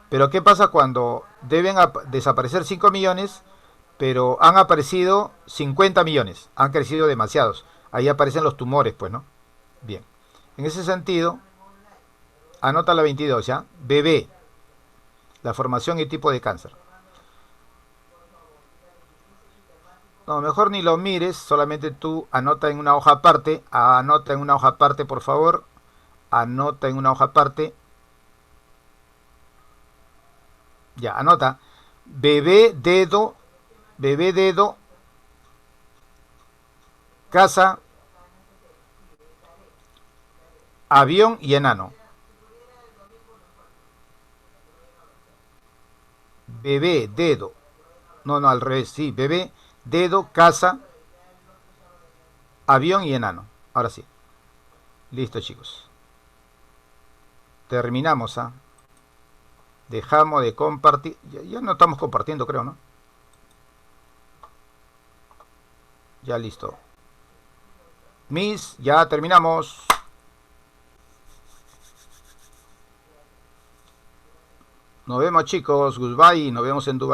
Speaker 1: Pero ¿qué pasa cuando deben desaparecer 5 millones, pero han aparecido 50 millones? Han crecido demasiados. Ahí aparecen los tumores, pues, ¿no? Bien. En ese sentido, anota la 22, ¿ya? Bebé, la formación y tipo de cáncer. No, mejor ni lo mires, solamente tú anota en una hoja aparte, anota en una hoja aparte, por favor, anota en una hoja aparte, ya, anota, bebé dedo, casa, avión y enano. Bebé, dedo, no, no, al revés, sí, bebé, dedo, casa, avión y enano. Ahora sí, listo chicos, terminamos, ¿ah? Dejamos de compartir, ya no estamos compartiendo creo, ¿no? Ya listo. Miss, ya terminamos. Nos vemos chicos, goodbye, nos vemos en Dubai.